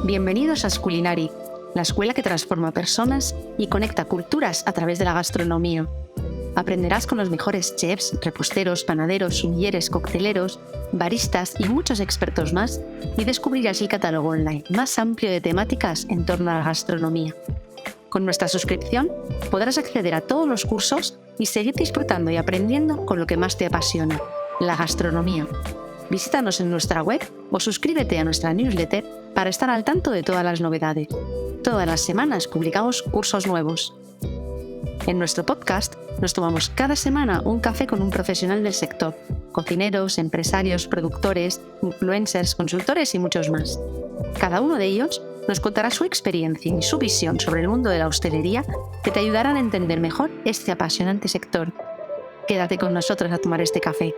Bienvenidos a Sculinari, la escuela que transforma personas y conecta culturas a través de la gastronomía. Aprenderás con los mejores chefs, reposteros, panaderos, sumilleres, cocteleros, baristas y muchos expertos más, y descubrirás el catálogo online más amplio de temáticas en torno a la gastronomía. Con nuestra suscripción podrás acceder a todos los cursos y seguir disfrutando y aprendiendo con lo que más te apasiona, la gastronomía. Visítanos en nuestra web o suscríbete a nuestra newsletter para estar al tanto de todas las novedades. Todas las semanas publicamos cursos nuevos. En nuestro podcast nos tomamos cada semana un café con un profesional del sector, cocineros, empresarios, productores, influencers, consultores y muchos más. Cada uno de ellos nos contará su experiencia y su visión sobre el mundo de la hostelería que te ayudarán a entender mejor este apasionante sector. Quédate con nosotros a tomar este café.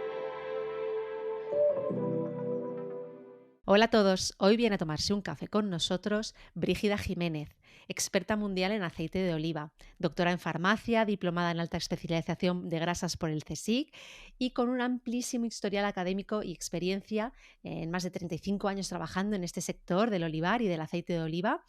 Hola a todos, hoy viene a tomarse un café con nosotros Brígida Jiménez, experta mundial en aceite de oliva, doctora en farmacia, diplomada en alta especialización de grasas por el CSIC y con un amplísimo historial académico y experiencia en más de 35 años trabajando en este sector del olivar y del aceite de oliva.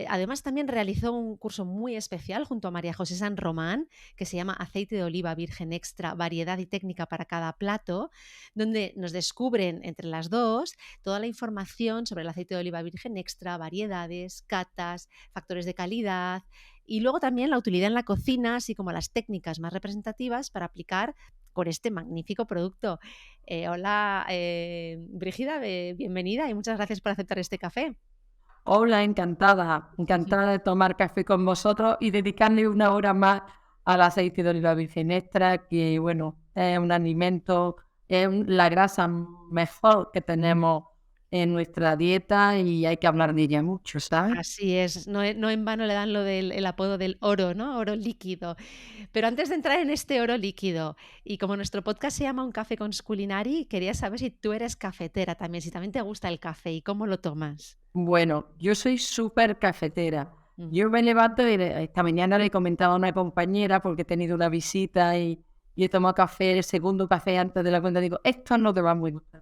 Además, también realizó un curso muy especial junto a María José San Román, que se llama Aceite de oliva virgen extra, variedad y técnica para cada plato, donde nos descubren entre las dos toda la información sobre el aceite de oliva virgen extra, variedades, catas, factores de calidad y luego también la utilidad en la cocina, así como las técnicas más representativas para aplicar con este magnífico producto. Hola, Brígida, bienvenida y muchas gracias por aceptar este café. Hola, encantada de tomar café con vosotros y dedicarle una hora más al aceite de oliva virgen extra, que bueno, es un alimento, la grasa mejor que tenemos en nuestra dieta y hay que hablar de ella mucho, ¿sabes? Así es, no en vano le dan el apodo del oro, ¿no? Oro líquido. Pero antes de entrar en este oro líquido, y como nuestro podcast se llama Un café con Sculinari, quería saber si tú eres cafetera también, si también te gusta el café y cómo lo tomas. Bueno, yo soy súper cafetera. Yo me levanto y esta mañana le comentaba a una compañera porque he tenido una visita y he tomado café, el segundo café antes de la cuenta. Digo, esto no te va muy gustar.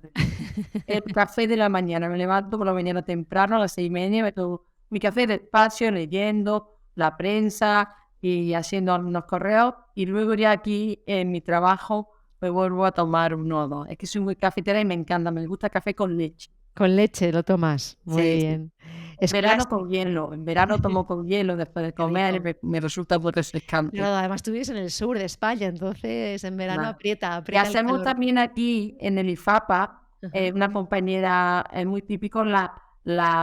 El café de la mañana, me levanto por la mañana temprano a las 6:30, me tomo mi café despacio, leyendo la prensa y haciendo algunos correos. Y luego ya aquí en mi trabajo me vuelvo a tomar uno o dos. Es que soy muy cafetera y me encanta, me gusta café con leche. Con leche lo tomas, muy Sí, bien. en verano con hielo, en verano tomo con hielo después de comer y me resulta muy refrescante. Claro, además tú vives en el sur de España, entonces en verano aprieta Y el hacemos calor. también aquí en el IFAPA, una compañera, es muy típico la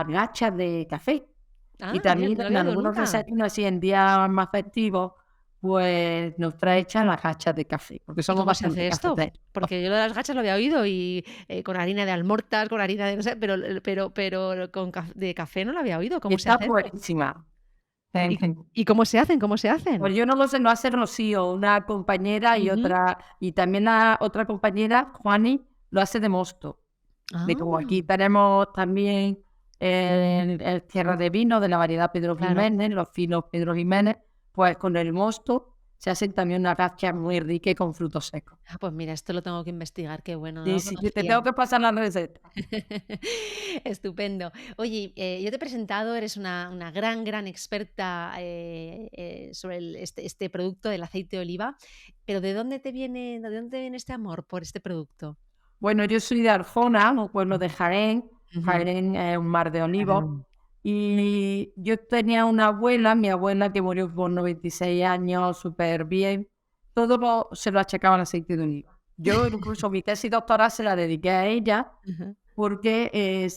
gacha de café. Y Mira, también no lo en había oído algunos nunca. desayunos así en días más festivos, pues nos trae hechas las gachas de café, porque ¿Y somos cómo se hace bastante esto? cafeteros. Porque yo lo de las gachas lo había oído y con harina de almortas, con harina de no sé, pero de café no lo había oído. ¿Cómo se Está hace esto? buenísima. ¿Y cómo se hacen? ¿Cómo se hacen? Pues yo no lo sé, no hace Rocío, una compañera y Ujú. otra, y también la otra compañera, Juani, lo hace de mosto. De como aquí Ah, tenemos también el tierra de vino de la variedad Pedro claro. Jiménez, los finos Pedro Jiménez, pues con el mosto se hacen también una racha muy rica y con frutos secos. Pues mira, esto lo tengo que investigar, qué bueno, no Sí, lo sí, te conocía. tengo que pasar la receta. Estupendo. Oye, yo te he presentado, eres una gran experta sobre este producto del aceite de oliva, pero ¿de dónde te viene este amor por este producto? Bueno, yo soy de Arjona, un pueblo de Jaén. Ujú. Jaén es un mar de olivos. Ah. Y yo tenía una abuela, mi abuela que murió con 96 años, súper bien. Se lo achacaba al aceite de oliva. Yo incluso mi tesis doctoral se la dediqué a ella Ujú. porque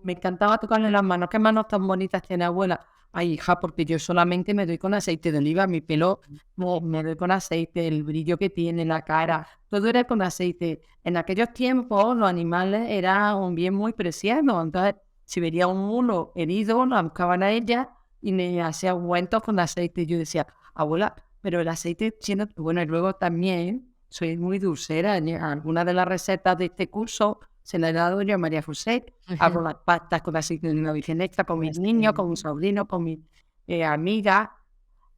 me encantaba tocarle las manos. ¿Qué manos tan bonitas tiene abuela? Ay, hija, porque yo solamente me doy con aceite de oliva, mi pelo no, me doy con aceite, el brillo que tiene la cara, todo era con aceite. En aquellos tiempos los animales eran un bien muy preciado, entonces si veía un mulo herido, la buscaban a ella y me hacía ungüentos con aceite. Y yo decía, abuela, pero el aceite siendo... Bueno, y luego también soy muy dulcera. En algunas de las recetas de este curso se la he dado yo a María José. Hago las pastas con aceite de oliva virgen extra con mis niños, con mis sobrinos, con mis amigas.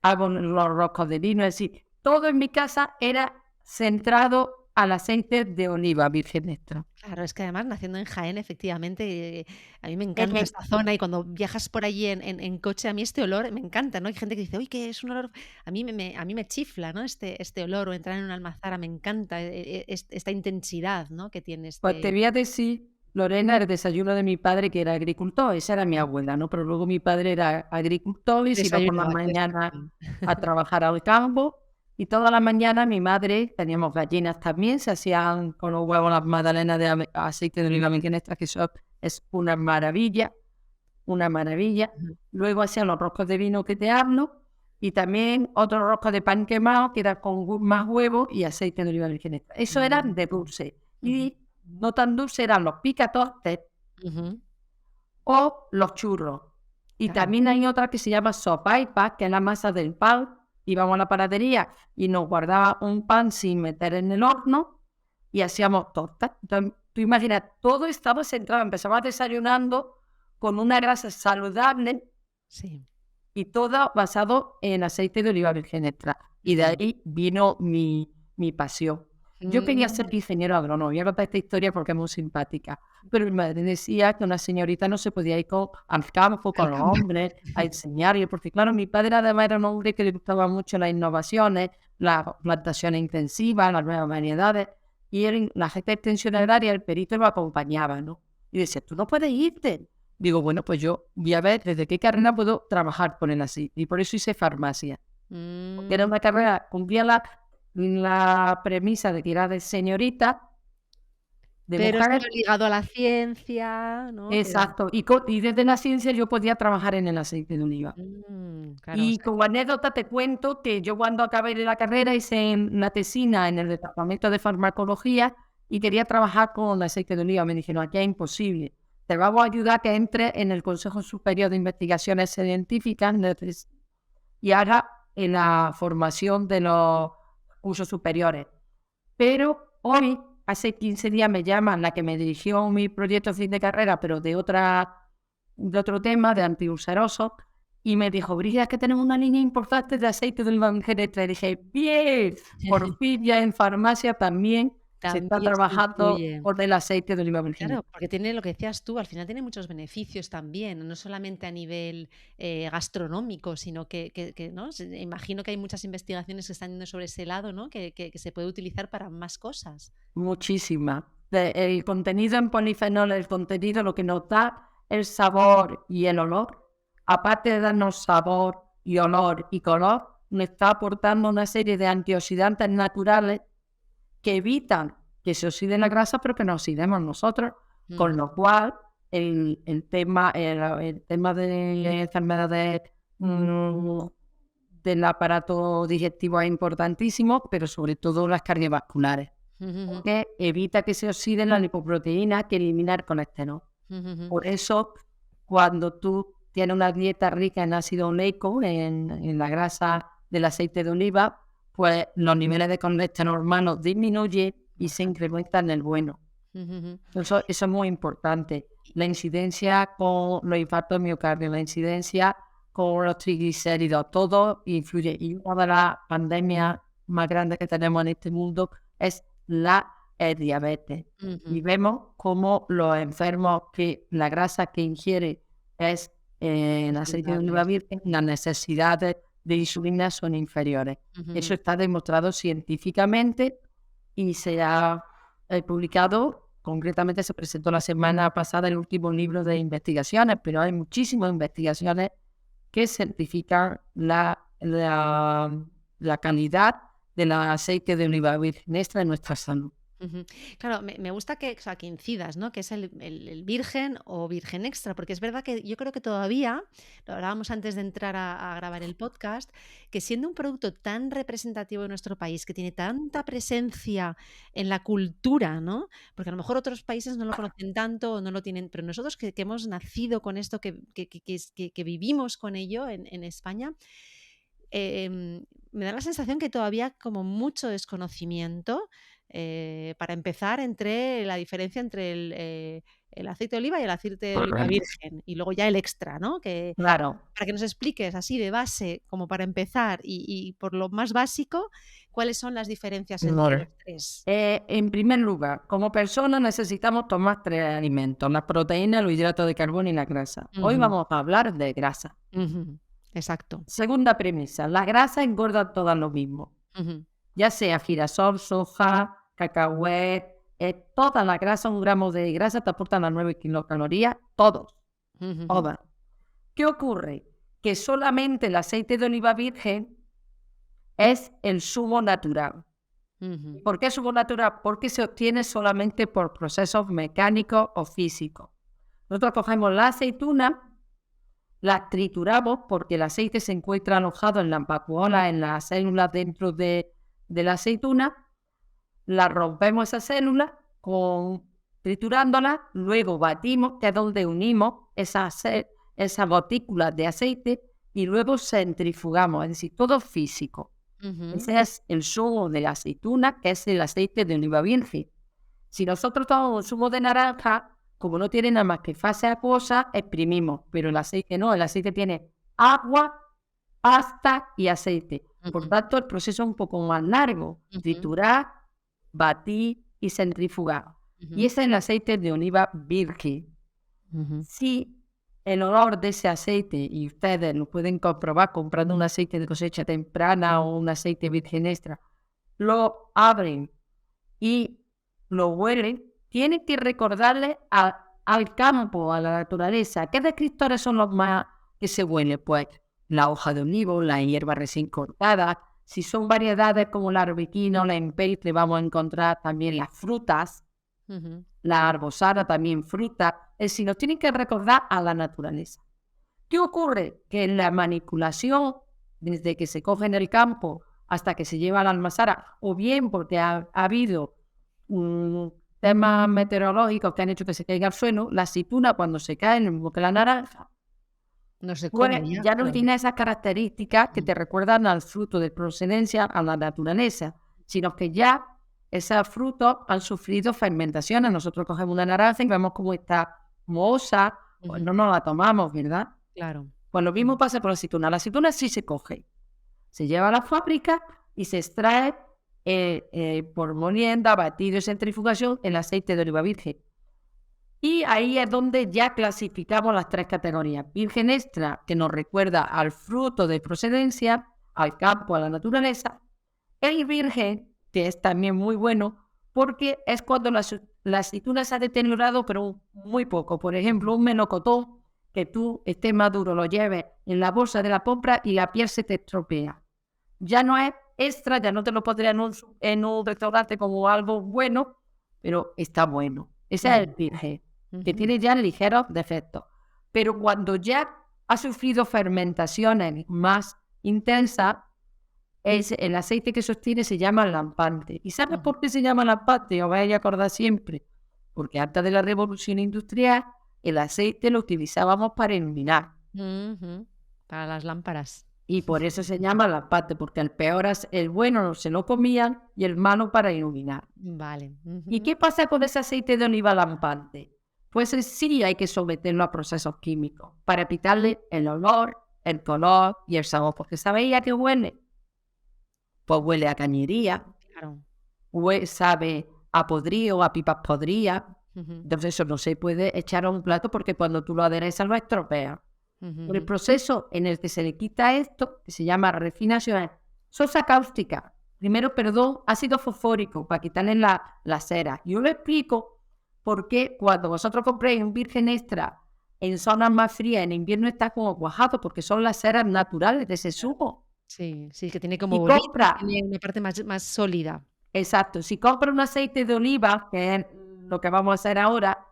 Hago los roscos de vino. Es decir, todo en mi casa era centrado al aceite de oliva virgen extra. Claro, es que además naciendo en Jaén, efectivamente, a mí me encanta Ujú. esta zona y cuando viajas por allí en coche, a mí este olor me encanta, ¿no? Hay gente que dice: "Uy, que es un olor", a mí me chifla, ¿no? Este olor o entrar en una almazara, me encanta, esta intensidad, ¿no? Que tiene Pues te este voy a decir, Lorena, el desayuno de mi padre, que era agricultor, esa era mi abuela, ¿no? Pero luego mi padre era agricultor y se iba por la desayunaba, qué mañana desayuno. a trabajar al campo. Y toda la mañana mi madre, teníamos gallinas también, se hacían con los huevos las magdalenas de aceite de oliva virgen extra, que eso es una maravilla, una maravilla. Ujú. Luego hacían los roscos de vino que te hablo y también otro rosco de pan quemado, que era con más huevo y aceite de oliva virgen extra. Eso eran de Mm. dulce. Ujú, Y no tan dulce eran los picatostes ujú, o los churros. Y claro. también hay otra que se llama sopaipas, que es la masa del pan. Íbamos a la panadería y nos guardaba un pan sin meter en el horno y hacíamos tortas. Entonces, tú imaginas, todo estaba centrado. Empezamos desayunando con una grasa saludable Sí. y todo basado en aceite de oliva virgen extra. Y de Ujú. ahí vino mi pasión. Yo quería ser Mm, ingeniero agrónomo. Voy a contar esta historia porque es muy simpática. Pero mi madre decía que una señorita no se podía ir al campo al con los campo. hombres a enseñar. Porque, claro, mi padre además era un hombre que le gustaban mucho las innovaciones, las plantaciones intensivas, las nuevas variedades. Y él, la gente de extensión agraria, el perito lo acompañaba, ¿no? Y decía, tú no puedes irte. Digo, bueno, pues yo voy a ver desde qué carrera puedo trabajar por él así. Y por eso hice farmacia. Porque era Mm. una carrera, cumplía la premisa de que era de señorita, de Pero mujer. siempre ligado a la ciencia, ¿no? Que Exacto. Y desde la ciencia yo podía trabajar en el aceite de oliva. claro, o Y sea como anécdota te cuento que yo cuando acabé de la carrera hice una tesina en el departamento de farmacología y quería trabajar con aceite de oliva. Me dijeron, aquí es imposible. Te vamos a ayudar a que entre en el Consejo Superior de Investigaciones Científicas y haga en la formación de los cursos superiores. Pero hoy, hace 15 días, me llaman la que me dirigió mi proyecto fin de carrera, pero de otro tema, de antiulcerosos, y me dijo, Brígida, es que tenemos una línea importante de aceite de oliva virgen extra. Y dije, bien, por fin ya en farmacia también se está también se trabajando incluye. con el aceite de oliva virgen Claro, extra. porque tiene lo que decías tú, al final tiene muchos beneficios también, no solamente a nivel gastronómico, sino que, ¿no? Imagino que hay muchas investigaciones que están yendo sobre ese lado, ¿no? Que se puede utilizar para más cosas. Muchísima. El contenido en polifenol, el contenido, lo que nos da el sabor y el olor, aparte de darnos sabor y olor y color, nos está aportando una serie de antioxidantes naturales que evitan que se oxide la grasa, pero que nos oxidemos nosotros, con Ujú, lo cual el tema de enfermedades del aparato digestivo es importantísimo, pero sobre todo las cardiovasculares, ujú, que evita que se oxiden las lipoproteínas que elimina el colesterol. ujú, ujú, Por eso, cuando tú tienes una dieta rica en ácido oleico, en la grasa del aceite de oliva, pues los niveles de colesterol humano disminuyen y se bastante. incrementan el bueno. Ujú, ujú. Eso es muy importante. La incidencia con los infartos de miocardio, la incidencia con los triglicéridos, todo influye. Y una de las pandemias más grandes que tenemos en este mundo es la diabetes. Y Ujú, vemos cómo los enfermos que la grasa que ingiere es el es aceite de oliva saludable. virgen, las necesidades de insulina son inferiores. Ujú, Eso ujú. está demostrado científicamente y se ha publicado, concretamente se presentó la semana pasada el último libro de investigaciones, pero hay muchísimas investigaciones que certifican la calidad del aceite de oliva virgen extra en nuestra salud. Ujú. Claro, me gusta que, o sea, que incidas, ¿no? Que es el virgen o virgen extra, porque es verdad que yo creo que todavía, lo hablábamos antes de entrar a grabar el podcast, que siendo un producto tan representativo de nuestro país, que tiene tanta presencia en la cultura, ¿no? Porque a lo mejor otros países no lo conocen tanto o no lo tienen, pero nosotros que hemos nacido con esto, que vivimos con ello en España, me da la sensación que todavía como mucho desconocimiento, para empezar, entre la diferencia entre el aceite de oliva y el aceite de oliva virgen, y luego ya el extra, ¿no? Que Claro. para que nos expliques así de base, como para empezar, y por lo más básico, ¿Cuáles son las diferencias entre Vale. los tres? En primer lugar, como personas necesitamos tomar 3 alimentos: la proteína, los hidratos de carbono y la grasa. Hoy Ujú, vamos a hablar de grasa. ujú, exacto. Segunda premisa: la grasa engorda todas lo mismo, Ujú, ya sea girasol, soja, cacahuete, toda la grasa, 1 gramo de grasa te aportan las 9 kilocalorías, todas. ujú, ¿Qué ocurre? Que solamente el aceite de oliva virgen es el zumo natural. ujú, ¿Por qué zumo natural? Porque se obtiene solamente por procesos mecánicos o físicos. Nosotros cogemos la aceituna, la trituramos porque el aceite se encuentra alojado en las vacuolas, en las células dentro de la aceituna, la rompemos esa célula triturándola, luego batimos, que es donde unimos esas gotículas de aceite, y luego centrifugamos, es decir, todo físico. ujú, Ese es el zumo de la aceituna, que es el aceite de oliva virgen. Si nosotros tomamos zumo de naranja, como no tiene nada más que fase acuosa, exprimimos, pero el aceite no, el aceite tiene agua, pasta y aceite. Por ujú, tanto, el proceso es un poco más largo: ujú, triturar, batir y centrifugar. Y ujú, ese es el aceite de oliva virgen. ujú. Si el olor de ese aceite, y ustedes lo pueden comprobar comprando un aceite de cosecha temprana o un aceite virgen extra, lo abren y lo huelen, tienen que recordarle al campo, a la naturaleza. ¿Qué descriptores son los más que se huelen? Pues la hoja de olivo, la hierba recién cortada. Si son variedades como la arbequina o la emperitre, vamos a encontrar también las frutas, Ujú, la arbosara, también fruta. Es decir, nos tienen que recordar a la naturaleza. ¿Qué ocurre? Que en la manipulación, desde que se coge en el campo hasta que se lleva a la almazara, o bien porque ha habido temas meteorológicos que han hecho que se caiga al suelo, la aceituna, cuando se cae en el mismo que la naranja, no se pues come ya, ya no claro. tiene esas características que Mm, te recuerdan al fruto de procedencia, a la naturaleza, sino que ya esos frutos han sufrido fermentaciones. Nosotros cogemos una naranja y vemos cómo está mohosa, pues ujú, no nos la tomamos, ¿verdad? claro. Pues lo mismo Ujú, pasa con la aceituna. La aceituna sí se coge, se lleva a la fábrica y se extrae por molienda, batido y centrifugación el aceite de oliva virgen. Y ahí es donde ya clasificamos las 3 categorías: virgen extra, que nos recuerda al fruto de procedencia, al campo, a la naturaleza; el virgen, que es también muy bueno porque es cuando la aceituna se ha deteriorado, pero muy poco. Por ejemplo, un melocotón que tú estés maduro, lo lleves en la bolsa de la compra y la piel se te estropea. Ya no es extra, ya no te lo pondría en un restaurante como algo bueno, pero está bueno. Ese es ujú, el virgen, que ujú, tiene ya ligeros defectos. Pero cuando ya ha sufrido fermentaciones más intensas, el aceite que sostiene se llama lampante. ¿Y sabes ujú, por qué se llama lampante? Os vais a acordar siempre. Porque antes de la revolución industrial, el aceite lo utilizábamos para iluminar. ujú. Para las lámparas. Y por eso se llama lampante, porque el bueno se lo comían y el malo para iluminar. Vale. ¿Y Ujú, qué pasa con ese aceite de oliva lampante? Pues sí hay que someterlo a procesos químicos para quitarle el olor, el color y el sabor. Porque ¿sabéis a qué huele? Pues huele a cañería, claro. sabe a podrido, a pipas podridas. Ujú, Entonces eso no se puede echar a un plato porque cuando tú lo aderezas lo estropeas. ujú, Por el ujú. proceso en el que se le quita esto, que se llama refinación, es sosa cáustica. Primero, perdón, ácido fosfórico para quitarle la cera. Yo lo explico porque cuando vosotros compréis un virgen extra en zonas más frías, en invierno está como cuajado porque son las ceras naturales de ese zumo. Sí, sí, que tiene como Si bolitas, compra, tiene una parte más sólida. exacto, si compra un aceite de oliva, que es lo que vamos a hacer ahora,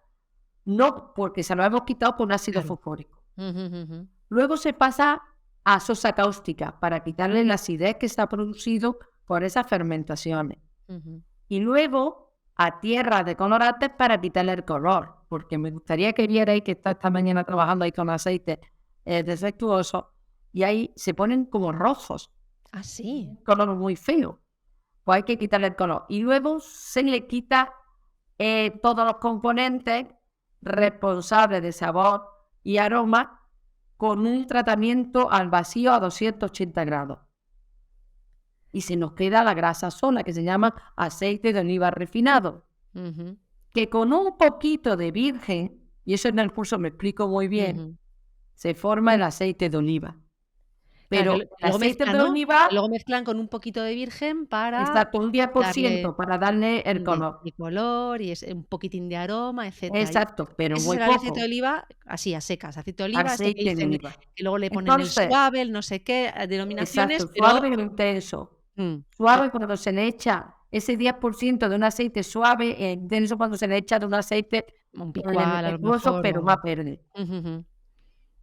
no, porque se lo hemos quitado por un ácido Claro. fosfórico. Ujú, ujú, Luego se pasa a sosa cáustica para quitarle la acidez que se ha producido por esas fermentaciones. ujú. Y luego a tierra de colorantes para quitarle el color, porque me gustaría que vierais que está esta mañana trabajando ahí con aceite defectuoso y ahí se ponen como rojos, Ah, sí. un color muy feo. Pues hay que quitarle el color. Y luego se le quita todos los componentes responsables de sabor y aroma con un tratamiento al vacío a 280 grados. y se nos queda la grasa sola, que se llama aceite de oliva refinado, Ujú, que con un poquito de virgen, y eso en el curso me explico muy bien, ujú. se forma el aceite de oliva. Claro, Pero que el luego aceite mezclan, de ¿no? Que oliva luego mezclan con un poquito de virgen para está con un 10% darle para darle el color. de color y un poquitín de aroma, etcétera. Y Exacto, pero ese muy será el aceite de poco. oliva así, a secas, aceite de oliva, este que Aceite de dicen oliva. que luego le ponen el Entonces, suave, el no sé qué, denominaciones, exacto, pero suave o intenso. mm, pe Suave cuando se le echa ese 10% de un aceite suave e intenso cuando se le echa de un aceite un picual a lo impetuoso, mejor pero más verde. ujú, ujú.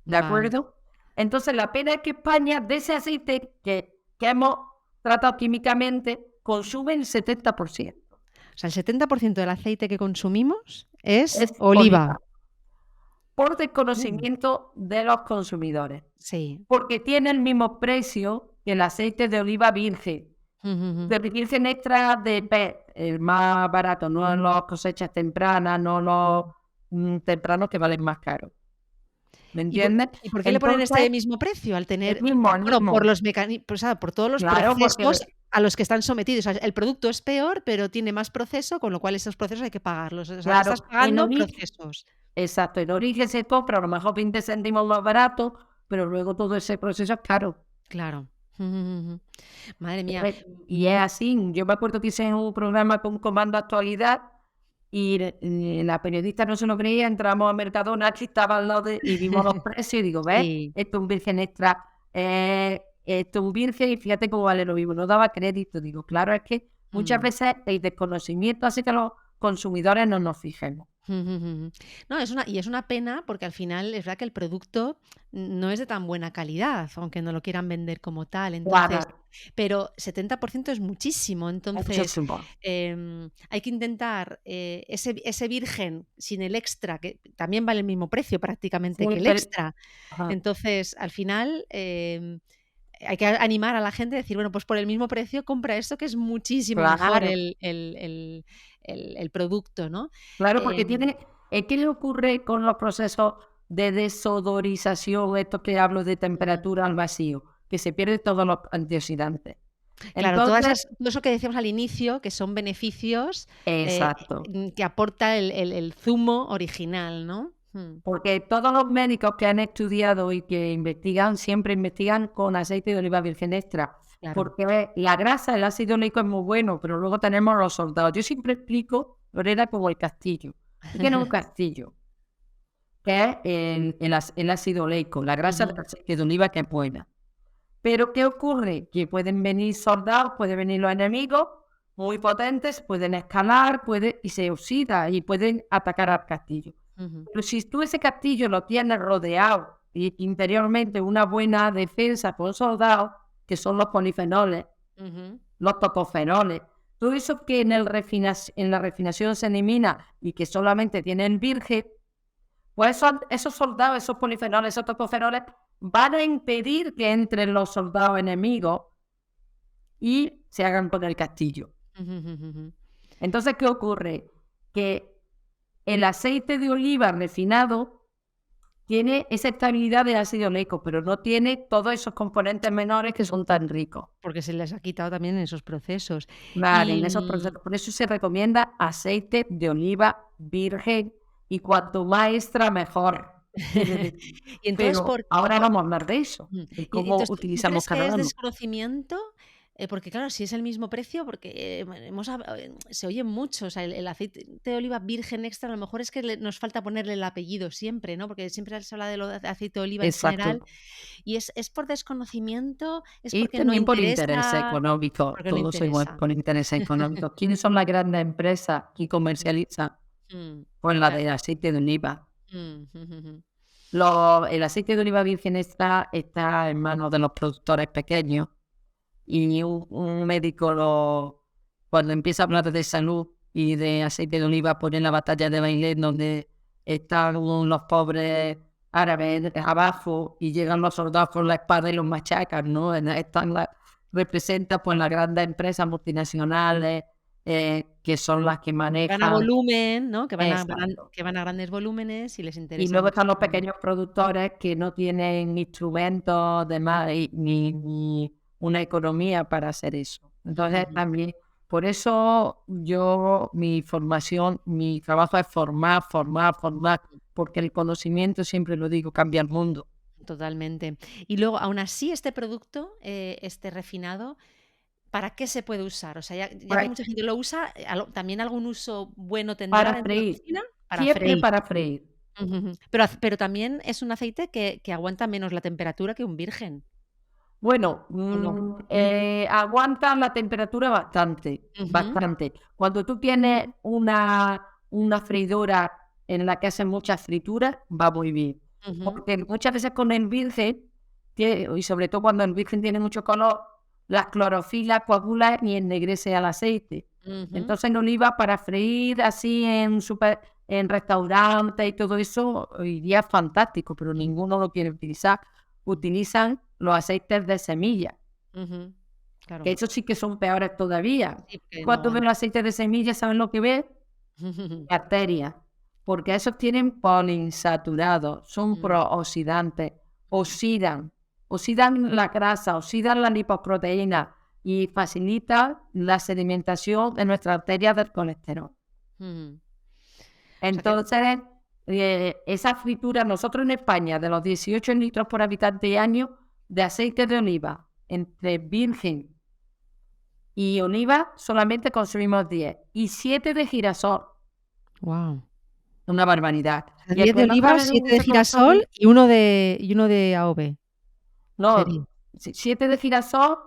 ¿De Vale. acuerdo? Entonces, la pena es que España, de ese aceite que hemos tratado químicamente, consume el 70%. O sea, el 70% del aceite que consumimos es Es oliva. oliva, por Mm, desconocimiento de los consumidores, sí. porque tiene el mismo precio que el aceite de oliva virgen. Ujú, ujú. De virgen extra de pez, el más barato, no los cosechas tempranas, no los tempranos que valen más caros. ¿Me entiendes? Y por qué le ponen Entonces, este mismo precio? Al el tener mismo, el bueno, por mismo. los por todos los Claro, porque procesos a los que están sometidos. O sea, el producto es peor, pero tiene más proceso, con lo cual esos procesos hay que pagarlos. O sea, estás claro, en pagando origen, procesos. exacto, en origen se compra a lo mejor 20 céntimos más barato, pero luego todo ese proceso es caro. Claro. Ujú, ujú. Madre mía. Y es así. Yo me acuerdo que hice un programa con Comando Actualidad y la periodista no se lo creía, entramos a Mercadona, que estaba al lado y vimos los precios y digo, ¿ves? Sí. Esto es un virgen extra, esto es un virgen y fíjate cómo vale lo mismo. No daba crédito. Digo, claro, es que muchas Mm. veces el desconocimiento hace que los consumidores no nos fijemos. Ujú, ujú. No, es una pena porque al final es verdad que el producto no es de tan buena calidad, aunque no lo quieran vender como tal. Entonces, Claro, pero 70% es muchísimo. Entonces, muchísimo. hay que intentar ese virgen sin el extra, que también vale el mismo precio prácticamente que Sí, el pero, extra. ajá, Entonces, al final, hay que animar a la gente a decir, bueno, pues por el mismo precio compra esto que es muchísimo mejor claro. el producto, ¿no? Claro, porque Em, tiene, ¿qué le ocurre con los procesos de desodorización, esto que hablo de Ujú. temperatura al vacío? Que se pierden todos los antioxidantes. Claro, Entonces, todo eso que decíamos al inicio, que son beneficios, exacto, que aporta el zumo original, ¿no? porque todos los médicos que han estudiado y que investigan, siempre investigan con aceite de oliva virgen extra, Claro. porque la grasa, el ácido oleico es muy bueno, pero luego tenemos los soldados. Yo siempre explico, Lorena, como el castillo. Tú tienes un castillo, que es el ácido oleico, la grasa del Ujú, aceite de oliva que es buena. Pero ¿qué ocurre? Que pueden venir soldados, pueden venir los enemigos muy potentes, pueden escalar, y se oxida y pueden atacar al castillo. ujú, Pero si tú ese castillo lo tienes rodeado y interiormente una buena defensa con soldados, que son los polifenoles, ujú, los tocofenoles, todo eso que en la refinación se elimina y que solamente tienen virgen, pues esos soldados, esos polifenoles, esos tocofenoles, van a impedir que entren los soldados enemigos y se hagan con el castillo. ujú, ujú, ujú. Entonces, ¿qué ocurre? Que el aceite de oliva refinado tiene esa estabilidad de ácido oleico, pero no tiene todos esos componentes menores que son tan ricos. Porque se les ha quitado también en esos procesos. Vale, Y, en esos procesos. Por eso se recomienda aceite de oliva virgen y cuanto más extra, mejor. y entonces, Pero ahora por vamos a hablar de eso, de y cómo entonces, ¿tú utilizamos crees que cada es uno. desconocimiento? Porque claro, si es el mismo precio, porque, se oye mucho, o sea, el aceite de oliva virgen extra, a lo mejor es que nos falta ponerle el apellido siempre, ¿no? Porque siempre se habla de aceite de oliva en general, Exacto. y es por desconocimiento, es Y porque no también por interés interesa, económico, porque no todos igual interesa. por interés económico. ¿Quiénes son las grandes empresas que Mm, comercializan? mm, Pues la claro. de aceite de oliva. Ujú. El aceite de oliva virgen está en manos de los productores pequeños y un médico cuando empieza a hablar de salud y de aceite de oliva pone la batalla de Bailén donde están los pobres árabes abajo y llegan los soldados con la espada y los machacan, ¿no? Representa pues las grandes empresas multinacionales que son las que Van a manejan. volumen, ¿no? Exacto. Que van a grandes volúmenes y les Y interesa luego están los muchísimo. pequeños productores que no tienen instrumentos, demás, ni una economía para hacer eso. Entonces también, por eso mi formación, mi trabajo es formar, porque el conocimiento, siempre lo digo, cambia el mundo. Totalmente. Y luego, aún así, este producto, este refinado, ¿para qué se puede usar? O sea, ya que Para, mucha gente lo usa, ¿también algún uso bueno tendrá para dentro de la freír, cocina? Para siempre freír. para freír. Pero también es un aceite que aguanta menos la temperatura que un virgen, Bueno, ¿o no? aguanta la temperatura bastante, Ujú, bastante. Cuando tú tienes una freidora en la que hacen muchas frituras, va muy bien. ujú, Porque muchas veces con el virgen, y sobre todo cuando el virgen tiene mucho color, la clorofila coagula y ennegrece al aceite. ujú, Entonces en oliva para freír así en restaurantes y todo eso iría fantástico, pero ninguno lo quiere utilizar. Utilizan los aceites de semilla, ujú. que Claro. esos sí que son peores todavía. Sí, porque Cuando no. ven los aceites de semilla, ¿saben lo que ven? Bacterias, porque esos tienen poliinsaturados, son Mm, prooxidantes, oxidan la grasa, oxidan la lipoproteína y facilitan la sedimentación de nuestras arterias del colesterol. mm. O sea que Entonces, esa fritura, nosotros en España, de los 18 litros por habitante y año de aceite de oliva, entre virgen y oliva, solamente consumimos 10 y 7 de girasol, guau. una barbaridad. O sea, Y el 10 de que no oliva, sabe 7 dónde de se girasol consume, y uno de AOV, sería. no, 7 de girasol,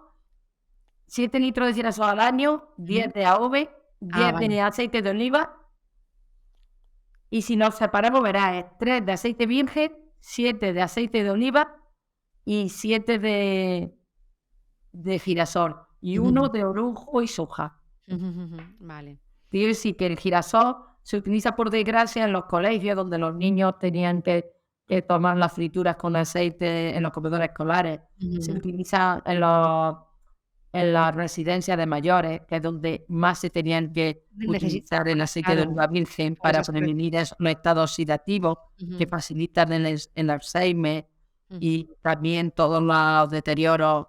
7 litros de girasol al año, Ujú. 10 de AOV, Ah, 10 vale. de aceite de oliva, y si nos separamos verás, es 3 de aceite virgen, 7 de aceite de oliva y 7 de girasol y uno de orujo y soja. Vale. Quiero decir que el girasol se utiliza por desgracia en los colegios donde los niños tenían que tomar las frituras con aceite en los comedores escolares. Se Ujú. utiliza en las residencias de mayores, que es donde más se tenían que Necesita utilizar el aceite de claro, oliva virgen por para esas cosas. prevenir los estados oxidativos que Ujú, facilitan el Alzheimer ujú, y también todos los deterioros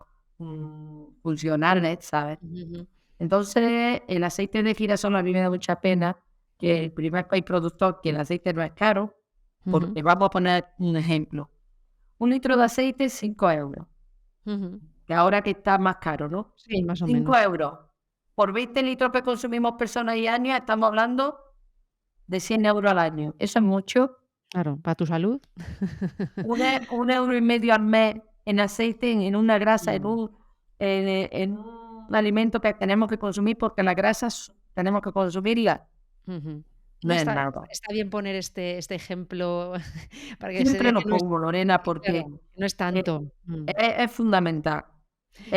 funcionales, ¿sabes? ujú, Entonces, el aceite de girasol a mí me da mucha pena que el primer país productor, que el aceite no es caro, ujú, porque vamos a poner un ejemplo. Un litro de aceite, 5 euros, ujú. que ahora que está más caro, ¿no? Sí, más o 5 menos. euros. Por 20 litros que consumimos personas y años, estamos hablando de 100 euros al año. Eso es mucho. Claro, para tu salud. Un euro y medio al mes en aceite, en una grasa, Mm, en un alimento que tenemos que consumir, porque las grasas tenemos que consumirlas. ujú. No No, es está nada. está bien poner este ejemplo para que se vea Siempre que lo no es pongo, Lorena, claro, porque que no es eh, tanto. es fundamental.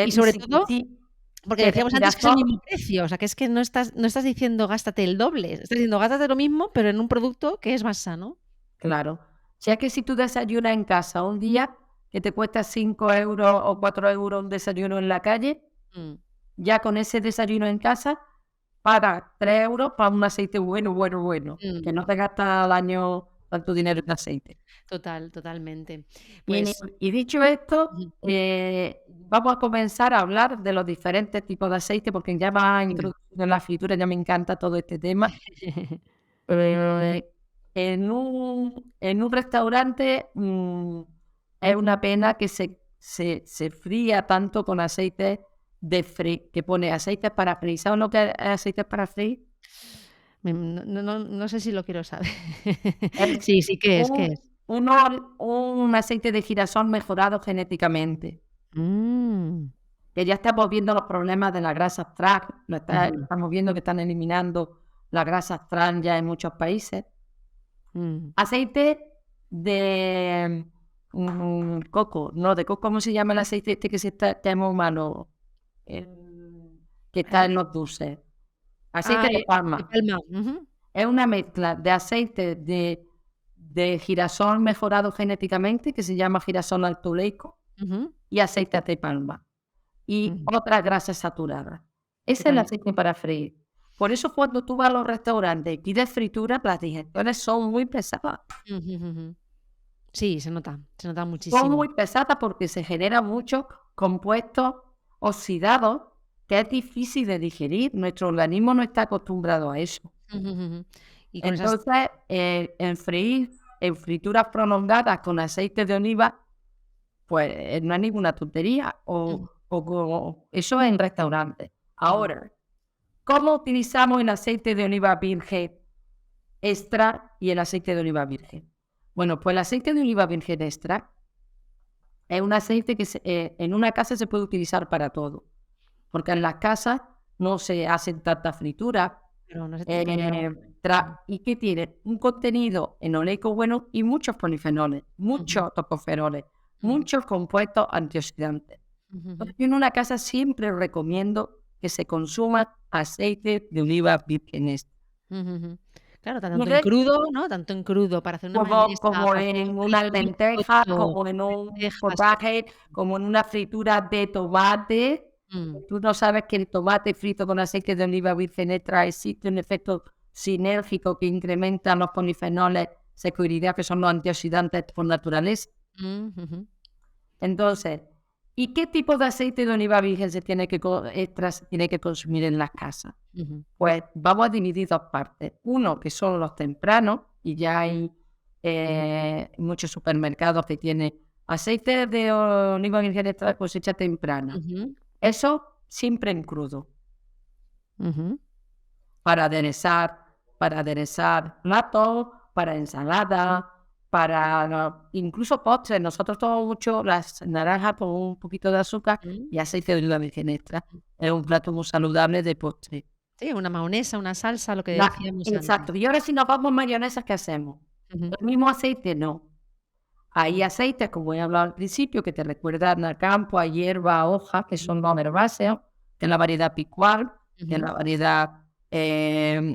Y Y sobre todo, sí, porque que de decíamos antes que es el girasol, mismo precio, o sea, que es que no estás diciendo gástate el doble, estás diciendo gástate lo mismo, pero en un producto que es más sano. claro. Ya que si tú desayunas en casa un día que te cuesta 5 euros o 4 euros un desayuno en la calle, Mm, ya con ese desayuno en casa, pagas 3 euros para un aceite bueno, que mm. no te gasta al año tanto dinero en aceite. Totalmente. Y, Pues y dicho esto, ujú, vamos a comenzar a hablar de los diferentes tipos de aceite, porque ya va venga. introduciendo en la fritura, ya me encanta todo este tema. Eh, en un restaurante es una pena que se fría tanto con aceite que pone aceites para freír. ¿Sabes lo que es aceites para freír? No sé si lo quiero saber. Es Sí, sí, ¿qué es? ¿Qué un, es? un aceite de girasol mejorado genéticamente. Mm, Que ya estamos viendo los problemas de las grasas trans, ujú, estamos viendo que están eliminando las grasas trans ya en muchos países. mm. Aceite de coco, no, de coco, ¿cómo se llama el aceite este que se está, que es muy humano? Que está en los dulces. Aceite de De palma. palma, ujú, Es una mezcla de aceite de girasol mejorado genéticamente, que se llama girasol altoleico, ujú, y aceite de palma. Y ujú. otras grasas saturadas. Ese es el Total. aceite para freír. Por eso cuando tú vas a los restaurantes y pides fritura, las digestiones son muy pesadas. Ujú, ujú. Sí, se nota Son muchísimo. muy pesadas porque se generan muchos compuestos oxidado que es difícil de digerir. Nuestro organismo no está acostumbrado a eso. Y con esas... Entonces, en freír, en frituras prolongadas con aceite de oliva, pues no es ninguna tontería. Eso en restaurantes. Ahora, ¿cómo utilizamos el aceite de oliva virgen extra y el aceite de oliva virgen? Bueno, pues el aceite de oliva virgen extra es un aceite que en una casa se puede utilizar para todo, porque en las casas no se hacen tantas frituras. Pero no sé, Y que tiene un contenido enoleico bueno y muchos polifenoles, muchos tocofenoles, muchos compuestos antioxidantes. Entonces, yo en una casa siempre recomiendo que se consuma aceite de oliva virgen extra. Claro, tanto en crudo, ¿no? Tanto en crudo para hacer una mayonesa, Como en una lenteja, como en un potaje, como en una fritura de tomate. Tú no sabes que el tomate frito con aceite de oliva virgen extra existe un efecto sinérgico que incrementa los polifenoles secundarios, que son los antioxidantes por naturaleza. Entonces, ¿y qué tipo de aceite de oliva virgen extra se tiene que consumir en las casas? Pues vamos a dividir dos partes. Uno, que son los tempranos, y ya hay muchos supermercados que tienen aceite de oliva virgen extra de cosecha temprana. Eso siempre en crudo. Para aderezar platos, para ensalada, para incluso postres. Nosotros tomamos mucho las naranjas con un poquito de azúcar y aceite de oliva virgen extra. Es un plato muy saludable de postre. Sí, una mayonesa, una salsa, lo que decíamos antes. Exacto. Y ahora si nos vamos mayonesa, ¿qué hacemos? El mismo aceite no. Hay aceites, como he hablado al principio, que te recuerdan a campo, a hierba, a hoja, que son los herbáceos, que es la variedad picual, que es la variedad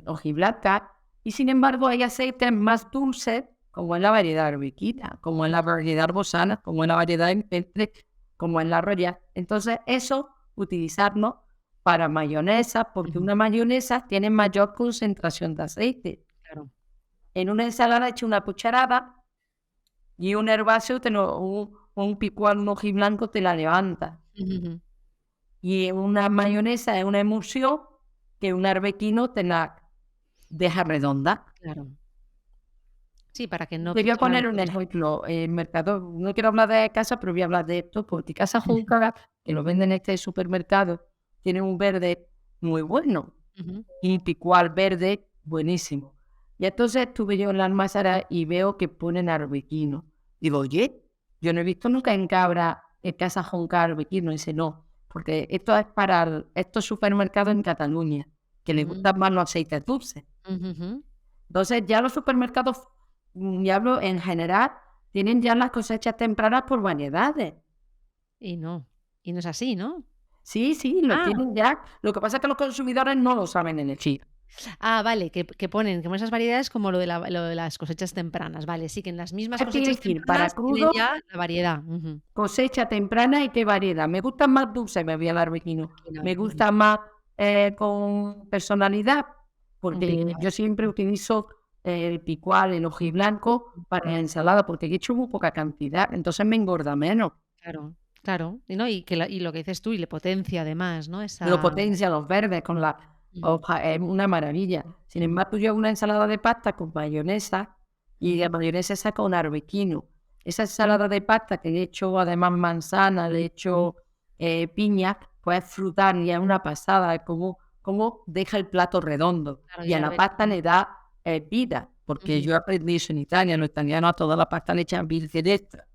hojiblanca. Y sin embargo hay aceites más dulces, como es la variedad arbequina, como es la variedad arbosana, como es la variedad empestre, como es la royal. Entonces eso, utilizarlo para mayonesa, porque una mayonesa tiene mayor concentración de aceite. Claro. En una ensalada echa una cucharada y un herbáceo, un picual, un hojiblanco te la levanta. Y una mayonesa es una emulsión que un arbequino te la deja redonda. Claro. Sí, para que no... Te voy a poner un ejemplo. Mercado, no quiero hablar de casa, pero voy a hablar de esto, porque Casa Junca, que lo venden en este supermercado, tiene un verde muy bueno y picual verde buenísimo. Y entonces estuve yo en la almazara y veo que ponen arbequino. Digo, oye, yo no he visto nunca en Cabra en Casa Junca arbequino. Y dice, no, porque esto es para estos supermercados en Cataluña, que les gustan más los aceites dulces. Entonces ya los supermercados, y hablo en general, tienen ya las cosechas tempranas por variedades. Y no es así, ¿no? Sí, lo tienen ya. Lo que pasa es que los consumidores no lo saben elegir. Vale, que ponen como esas variedades como lo de las cosechas tempranas, vale, sí, que en las mismas Hay que cosechas elegir tempranas para tienen crudo, ya la variedad. cosecha temprana y qué variedad. Me gustan más dulces, me voy al arbequino. Me gusta más con personalidad, porque yo siempre utilizo el picual, el hojiblanco para la ensalada, porque he hecho muy poca cantidad, entonces me engorda menos. Claro. Y lo que dices tú, y le potencia además, ¿no? Lo potencia, los verdes con la hoja, es una maravilla. Sin embargo, yo hago una ensalada de pasta con mayonesa y la mayonesa esa con arbequino. Esa ensalada de pasta que le he hecho además manzana, le he hecho piña, pues frutar y es una pasada, es como deja el plato redondo. Claro, Y a la pasta le da vida, porque yo aprendí eso en Italia, los italianos a toda la pasta le echan virgen extra.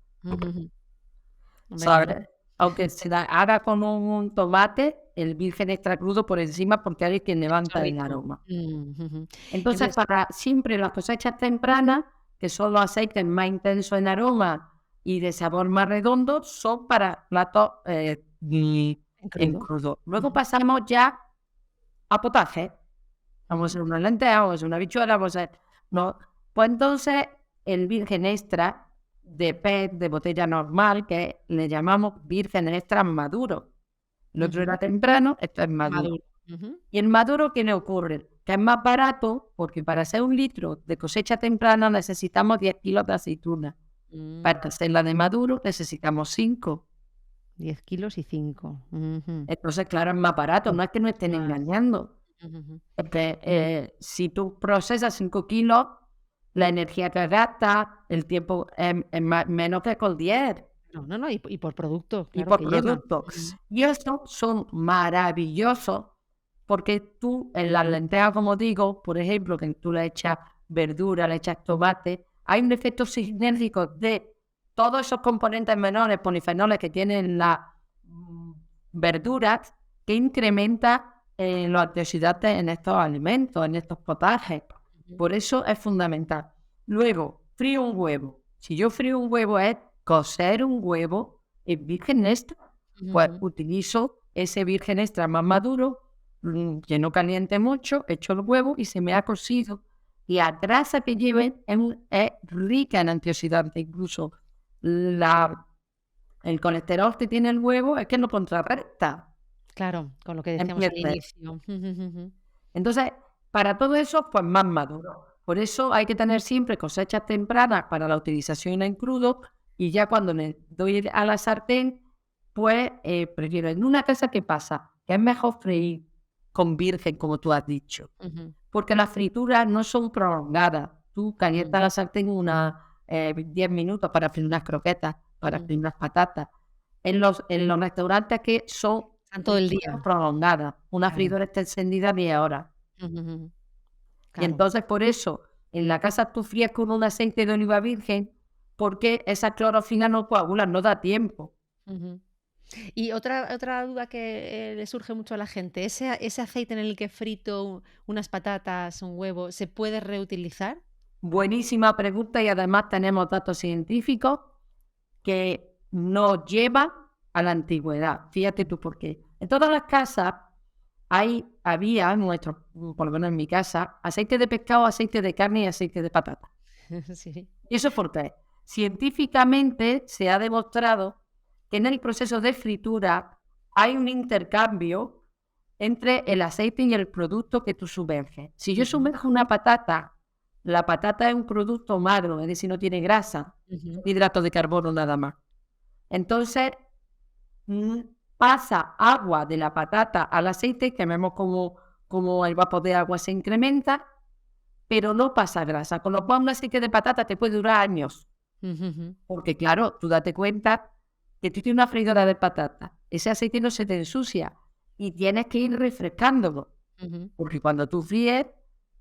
¿Sabes? Aunque se haga con un tomate, el virgen extra crudo por encima, porque hay quien levanta el aroma. Entonces, para siempre las cosechas tempranas, que son los aceites más intensos en aroma y de sabor más redondo, son para platos en crudo. Luego pasamos ya a potaje. Vamos a hacer una lenteja, vamos a hacer una habichuela, vamos a hacer... ¿no? Pues entonces, el virgen extra de PET, de botella normal, que le llamamos virgen extra maduro. El otro era temprano, esto es maduro. Y el maduro, ¿qué le ocurre? Que es más barato, porque para hacer 1 litro de cosecha temprana necesitamos 10 kilos de aceituna. Para hacerla de maduro necesitamos 5. 10 kilos y 5. Entonces, claro, es más barato, no es que nos estén Claro. engañando. Es que, si tú procesas 5 kilos, la energía que gastas, el tiempo es menos que con 10 No, y por producto, y claro, por que lleva. producto. Y estos son maravillosos porque tú en las lentejas, como digo, por ejemplo, que tú le echas verdura, le echas tomate, hay un efecto sinérgico de todos esos componentes menores, polifenoles que tienen las verduras, que incrementa los antioxidantes en estos alimentos, en estos potajes. Por eso es fundamental. Luego, frío un huevo. Si yo frío un huevo es cocer un huevo en virgen extra. Pues utilizo ese virgen extra más maduro, que no caliente mucho, echo el huevo y se me ha cocido. Y la grasa que lleven es rica en antioxidantes. Incluso el colesterol que tiene el huevo es que lo contrarresta. Claro, con lo que decíamos al ¿Entiendes? inicio. Entonces, para todo eso, pues más maduro. Por eso hay que tener siempre cosechas tempranas para la utilización en crudo y ya cuando le doy a la sartén, pues prefiero en una casa, ¿qué pasa? Que es mejor freír con virgen, como tú has dicho, porque las frituras no son prolongadas. Tú calientas la sartén unas 10 minutos para freír unas croquetas, para freír unas patatas. En los restaurantes que son Están todo el frituras día. prolongadas, una Claro. freidora está encendida 10 horas. Y Claro. entonces por eso en la casa tú fríes con un aceite de oliva virgen porque esa clorofila no coagula, no da tiempo. Y otra duda que le surge mucho a la gente, ¿ese aceite en el que frito unas patatas, un huevo, se puede reutilizar? Buenísima pregunta y además tenemos datos científicos que nos llevan a la antigüedad. Fíjate tú por qué. En todas las casas había, por lo menos en mi casa, aceite de pescado, aceite de carne y aceite de patata. Sí. ¿Y eso por qué? Científicamente se ha demostrado que en el proceso de fritura hay un intercambio entre el aceite y el producto que tú sumerges. Si yo sumerjo una patata, la patata es un producto magro, es decir, no tiene grasa, hidratos de carbono nada más. Entonces, pasa agua de la patata al aceite, que vemos como el vapor de agua se incrementa, pero no pasa grasa. Con lo cual, un aceite de patata te puede durar años. Porque, claro, tú date cuenta que tú tienes una freidora de patata. Ese aceite no se te ensucia y tienes que ir refrescándolo. Porque cuando tú fríes,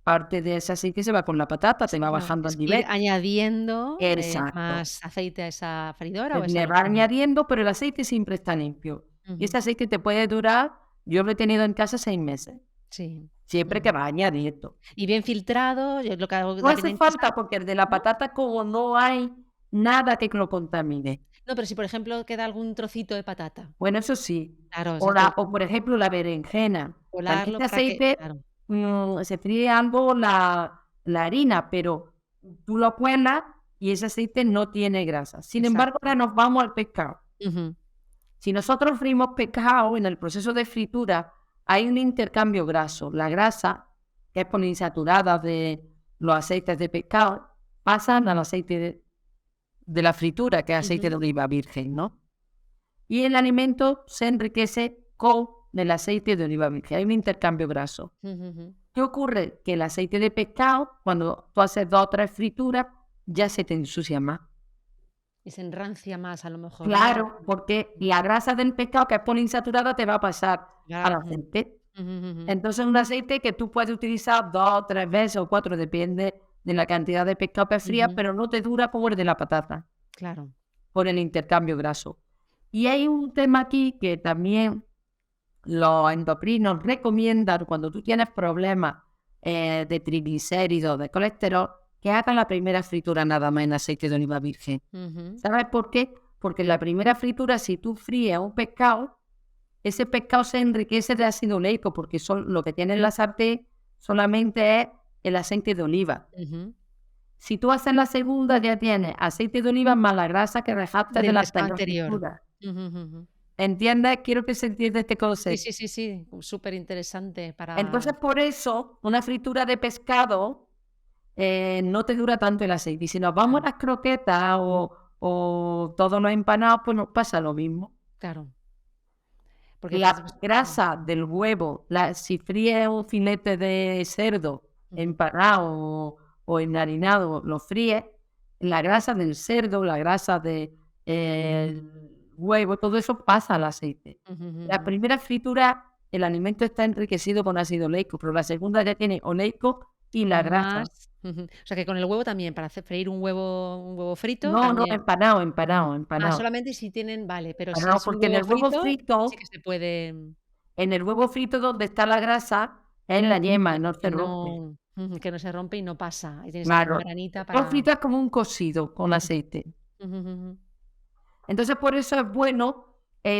parte de ese aceite se va con la patata, se va bajando el Es que ir nivel. añadiendo Exacto. más aceite a esa freidora o Le va añadiendo, pero el aceite siempre está limpio. Y ese aceite te puede durar, yo lo he tenido en casa 6 meses. Sí. Siempre que va añadiendo. Y bien filtrado, yo lo que hago No también hace en casa. falta porque el de la patata, como no hay nada que lo contamine. No, pero si por ejemplo queda algún trocito de patata. Bueno, eso sí. Claro, O por ejemplo, la berenjena. colarlo También para que. aceite, Claro. se fríe algo la harina, pero tú lo cuelas y ese aceite no tiene grasa. Sin embargo, ahora nos vamos al pescado. Si nosotros freímos pescado, en el proceso de fritura hay un intercambio graso. La grasa, que es poliinsaturada de los aceites de pescado, pasan al aceite de la fritura, que es aceite de oliva virgen, ¿no? Y el alimento se enriquece con el aceite de oliva virgen. Hay un intercambio graso. ¿Qué ocurre? Que el aceite de pescado, cuando tú haces 2 o 3 frituras, ya se te ensucia más. Y se enrancia más a lo mejor. Claro, porque la grasa del pescado, que es poliinsaturada, te va a pasar al aceite. Entonces, un aceite que tú puedes utilizar 2 o 3 veces o 4, depende de la cantidad de pescado que frías, pero no te dura como el de la patata. Claro. Por el intercambio graso. Y hay un tema aquí que también los endocrinos recomiendan cuando tú tienes problemas de triglicéridos, de colesterol, que hagas la primera fritura nada más en aceite de oliva virgen. ¿Sabes por qué? Porque en la primera fritura, si tú fríes un pescado, ese pescado se enriquece de ácido oleico, porque lo que tiene en la sartén solamente es el aceite de oliva. Si tú haces la segunda, ya tienes aceite de oliva más la grasa que dejaste de la anterior. ¿Entiendes? Quiero que se entienda este concepto. Sí. Súper interesante para. Entonces, por eso, una fritura de pescado no te dura tanto el aceite. Y si nos vamos a las croquetas o todos los empanados, pues nos pasa lo mismo. Claro. Porque La grasa del huevo, si fríes un filete de cerdo empanado o enharinado, lo fríes, la grasa del cerdo, la grasa del huevo, todo eso pasa al aceite. La primera fritura, el alimento está enriquecido con ácido oleico, pero la segunda ya tiene oleico y la grasa. Más. O sea, que con el huevo también, para freír un huevo frito No, también. empanado. Solamente si tienen, vale, pero si Empanado, es un porque en huevo el huevo frito, sí frito, que se puede, donde está la grasa, es la yema, no se rompe. que no se rompe y no pasa, y tienes ahí Claro. membranita El huevo para. frito es como un cocido con aceite. Ujú. Entonces, por eso es bueno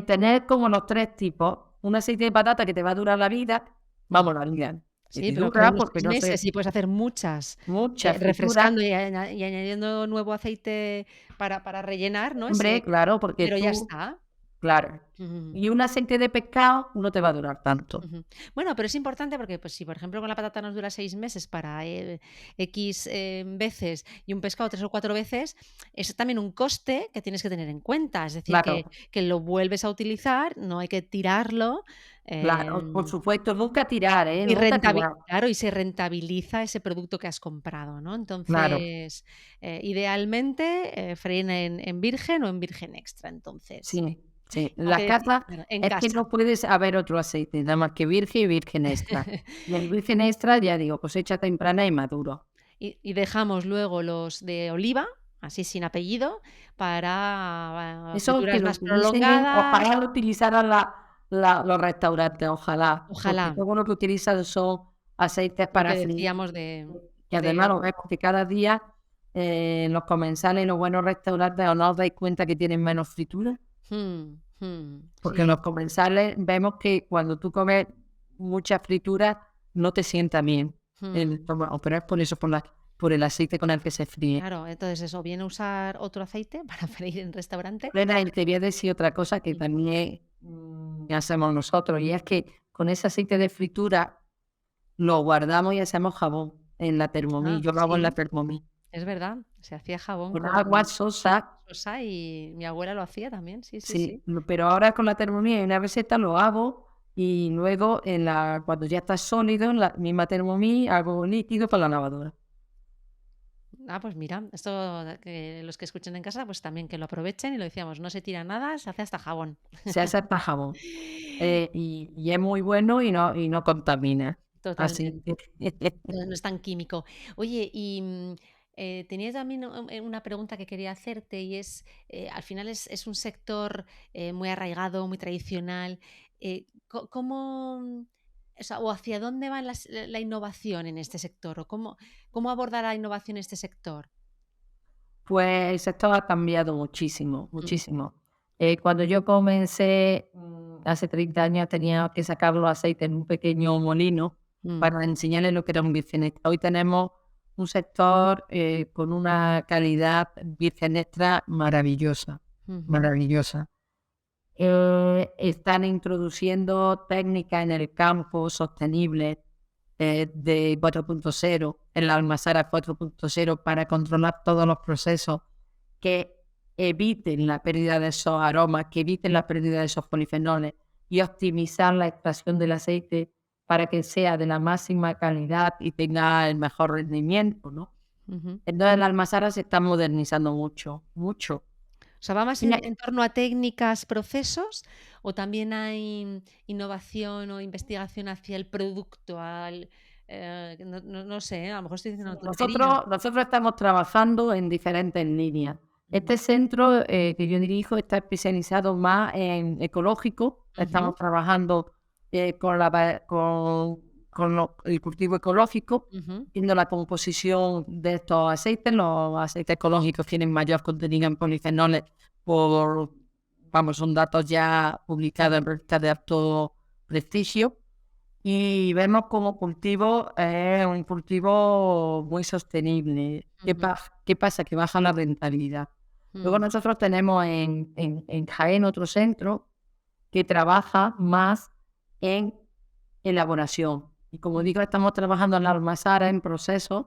tener como los 3 tipos. Un aceite de patata que te va a durar la vida, vamos, la vida, que Sí, te pero dura unos porque 6 no meses sé, y puedes hacer muchas, muchas frituras. refrescando y añadiendo nuevo aceite para rellenar, ¿no? Hombre, claro, porque Pero ya tú, está. claro. Ujú. Y un aceite de pescado no te va a durar tanto. Ujú. Bueno, pero es importante porque, pues, si por ejemplo con la patata nos dura 6 meses para X veces y un pescado 3 o 4 veces, es también un coste que tienes que tener en cuenta. Es decir, que, Claro, que lo vuelves a utilizar, no hay que tirarlo. claro, por em, supuesto, nunca tirar, y nunca tirar. claro, y se rentabiliza ese producto que has comprado, ¿no? Claro, Entonces, idealmente, freír en virgen o en virgen extra. Entonces, sí, sí. La aunque casa claro, en es que casa. no puedes haber otro aceite, nada más que virgen y virgen extra. Y el virgen extra, ya digo, cosecha temprana y maduro. Y dejamos luego los de oliva, así sin apellido, para Eso que frituras lo más utilicen, prolongadas. ojalá lo utilizaran los restaurantes, ojalá, porque Ojalá, todo lo que utilizan son aceites lo para que freír, decíamos de y además de lo vemos que cada día los comensales en los buenos restaurantes, ¿o no os dais cuenta que tienen menos fritura? Porque en sí, los comensales vemos que cuando tú comes mucha fritura no te sienta bien el mm. estómago, pero es por eso, por el aceite con el que se fríe. Claro, entonces eso, viene usar otro aceite para freír en restaurante. Lorena, y te voy a decir otra cosa que Mm. también hacemos nosotros, y es que con ese aceite de fritura lo guardamos y hacemos jabón en la Thermomix. Ah, Yo lo hago en la sí, Thermomix. es verdad, se hacía jabón Con con agua sosa, sosa y mi abuela lo hacía también, sí, sí, sí. sí, pero ahora con la Thermomix hay una receta, lo hago y luego cuando ya está sólido, en la misma Thermomix hago líquido para la lavadora. Ah, pues mira, esto que los que escuchen en casa, pues también que lo aprovechen y lo decíamos, no se tira nada, se hace hasta jabón. Se hace hasta jabón. Y es muy bueno y no contamina. Así Totalmente. que No es tan químico. Oye, y tenía también una pregunta que quería hacerte y es, al final es un sector muy arraigado, muy tradicional. ¿Cómo, o sea, o hacia dónde va la innovación en este sector? ¿O cómo abordar la innovación en este sector? pues el sector ha cambiado muchísimo, Mm, muchísimo. Cuando yo comencé hace 30 años tenía que sacar los aceites en un pequeño molino mm, para enseñarles lo que era un virgen extra. Hoy tenemos un sector con una calidad virgen extra maravillosa, ujú, maravillosa. Están introduciendo técnicas en el campo sostenibles de 4.0, en la almazara 4.0 para controlar todos los procesos que eviten la pérdida de esos aromas, que eviten la pérdida de esos polifenoles y optimizar la extracción del aceite para que sea de la máxima calidad y tenga el mejor rendimiento, ¿no? ujú. Entonces la almazara se está modernizando mucho, mucho. O sea, ¿va más Mira, en torno a técnicas, procesos, o también hay innovación o investigación hacia el producto, no sé, a lo mejor estoy diciendo una tontería. nosotros estamos trabajando en diferentes líneas. Este centro que yo dirijo está especializado más en ecológico. Ujú, Estamos trabajando con el cultivo ecológico, ujú, viendo la composición de estos aceites. Los aceites ecológicos tienen mayor contenido en polifenoles son datos ya publicados en revistas de alto prestigio. Y vemos como cultivo es un cultivo muy sostenible. ujú, ¿Qué pasa? Que baja la rentabilidad. Luego mm, nosotros tenemos en Jaén otro centro que trabaja más en elaboración. Y como mm, digo, estamos trabajando en la almazara en procesos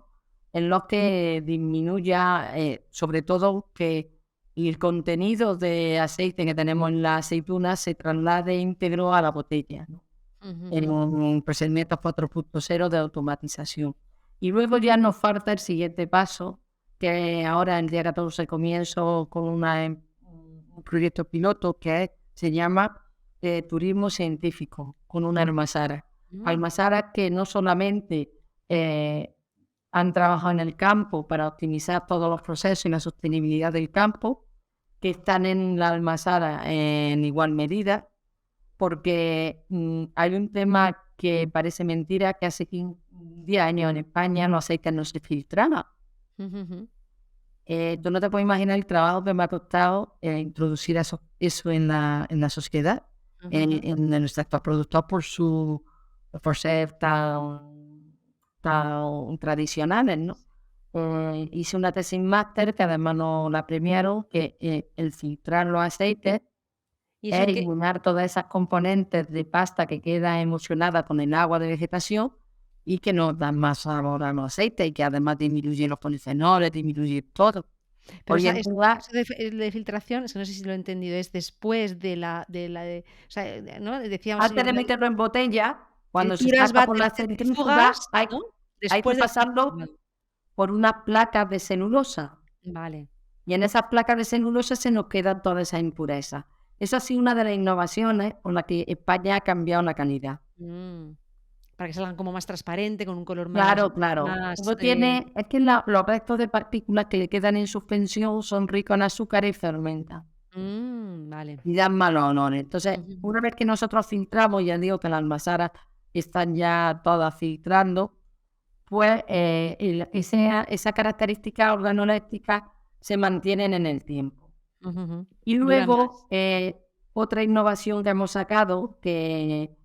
en los que disminuya, sobre todo que y el contenido de aceite que tenemos en la aceituna se traslade íntegro a la botella, ¿no? En un procedimiento 4.0 de automatización. Y luego ya nos falta el siguiente paso, que ahora el día 14 comienzo con un proyecto piloto que se llama turismo científico con una almazara. Almazaras que no solamente han trabajado en el campo para optimizar todos los procesos y la sostenibilidad del campo, que están en la almazara en igual medida, porque hay un tema que parece mentira, que hace 10 años en España los aceites no se filtraban. Tú no te puedes imaginar el trabajo que me ha costado introducir eso en la sociedad, en nuestros sector productor por ser tan tradicionales, ¿no? Hice una tesis máster que además no la premiaron, que el filtrar los aceites es eliminar todas esas componentes de pasta que queda emulsionada con el agua de vegetación y que nos dan más sabor a los aceites y que además disminuye los polifenoles, disminuye todo. Pero de filtración, es que no sé si lo he entendido, es después de la o sea, ¿no? Decíamos antes de meterlo en botella, cuando se trituras, saca por la bates, centrífuga, hay ¿no? que Después de pasarlo por unas placas de celulosa. Vale. Y en esas placas de celulosa se nos quedan todas esas impurezas. Esa ha sido una de las innovaciones con las que España ha cambiado la calidad. Para que salgan como más transparente, con un color más... Claro. más, Es que los restos de partículas que le quedan en suspensión son ricos en azúcar y fermentan. Vale. Y dan malos olores. Entonces, una vez que nosotros filtramos, ya digo que las almazaras están ya todas filtrando, pues esa característica organoléptica se mantienen en el tiempo. Y luego, otra innovación que hemos sacado, que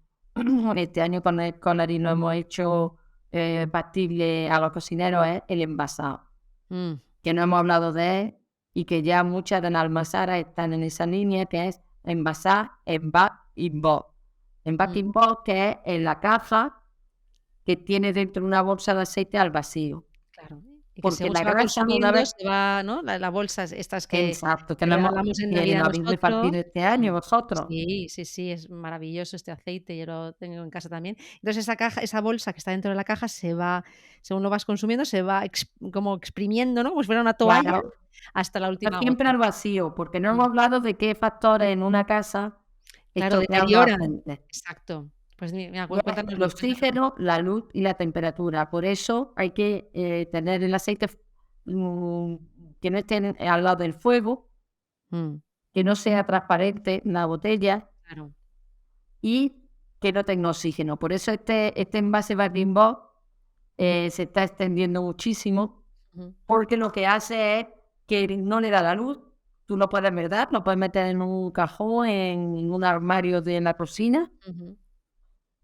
este año con el lo hemos hecho factible a los cocineros, es el envasado, que no hemos hablado de él y que ya muchas de las almazaras están en esa línea, que es envasar, envac y box. Envac y box, que es en la caja que tiene dentro una bolsa de aceite al vacío. Claro. Y porque según la se va grasa consumiendo, se va, ¿no? La bolsa estas que exacto, que regalamos en Navidad lo habéis repartido este año vosotros. Sí, es maravilloso este aceite, yo lo tengo en casa también. Entonces esa bolsa que está dentro de la caja se va, según lo vas consumiendo, se va como exprimiendo, ¿no? Como si fuera una toalla, Claro. hasta la última Siempre gota. al vacío, porque no hemos hablado de qué factores en una casa Claro, estropean los deterioran. aceites. Exacto. Pues mira, Y es cuéntanos. el oxígeno, la luz y la temperatura. Por eso hay que tener el aceite que no esté al lado del fuego, que no sea transparente la botella Claro. y que no tenga oxígeno. Por eso este envase Baking Box se está extendiendo muchísimo, porque lo que hace es que no le da la luz. Tú lo puedes meter, lo puedes meter en un cajón, en un armario de la cocina,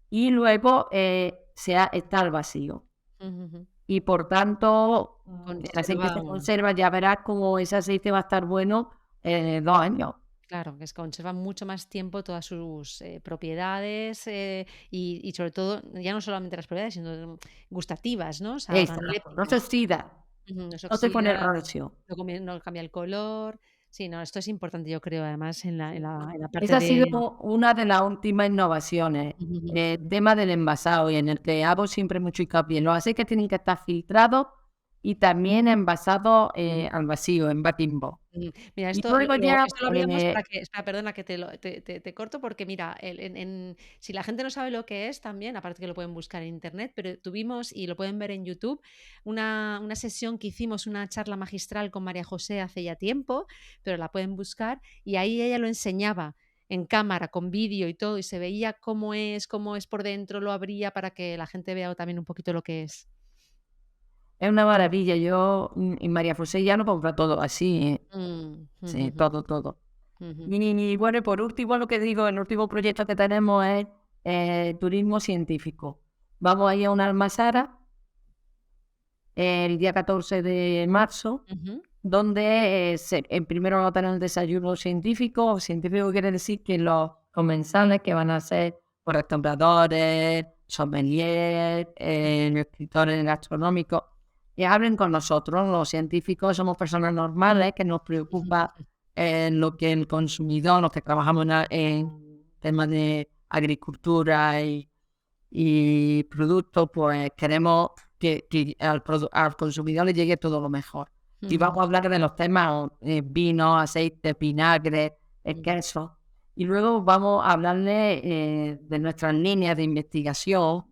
y luego está al vacío. Y por tanto, el aceite se conserva, ya verás como ese aceite va a estar bueno 2 años. Claro, que conserva mucho más tiempo todas sus propiedades y sobre todo, ya no solamente las propiedades, sino gustativas, ¿no? O sea, No se oxida, no se pone rancio. No cambia el color. Sí, no, esto es importante, yo creo, además, en la parte Esa ha sido una de las últimas innovaciones, el tema del envasado, y en el que hago siempre mucho hincapié. Los aceites tienen que estar filtrados y también envasados al vacío, en Baking Box. Mira, Y esto luego ya, lo hablamos para que... Espera, perdona que te corto, porque mira, si la gente no sabe lo que es también, aparte que lo pueden buscar en internet, pero tuvimos, y lo pueden ver en YouTube, una sesión que hicimos, una charla magistral con María José hace ya tiempo, pero la pueden buscar, y ahí ella lo enseñaba en cámara, con vídeo y todo, y se veía cómo es por dentro, lo abría para que la gente vea también un poquito lo que es. Es una maravilla. Yo y María José ya no compra todo así. Sí, todo. Y bueno, por último, lo que digo, el último proyecto que tenemos es turismo científico. Vamos a ir a una almazara el día 14 de marzo, donde primero vamos a tener un desayuno científico. Científico quiere decir que los comensales que van a ser restauradores, sommeliers, escritores gastronómicos, y hablen con nosotros. Los científicos somos personas normales que nos preocupa lo que el consumidor, los que trabajamos en temas de agricultura y productos, pues queremos que al consumidor le llegue todo lo mejor. Y vamos a hablar de los temas vino, aceite, vinagre, queso. Y luego vamos a hablarle de nuestras líneas de investigación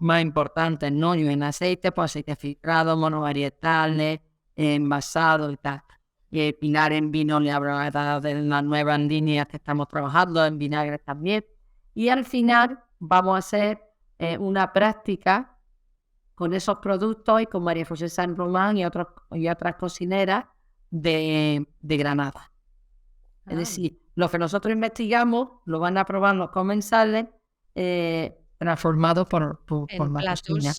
más importantes, ¿no? Y en aceite, pues aceite filtrado, monovarietales, envasados y tal. Y Pilar en vino le hablará de las nuevas líneas que estamos trabajando, en vinagre también. Y al final vamos a hacer una práctica con esos productos y con María José San Román y otras cocineras de Granada. Es decir, lo que nosotros investigamos lo van a probar los comensales transformados por la cocina.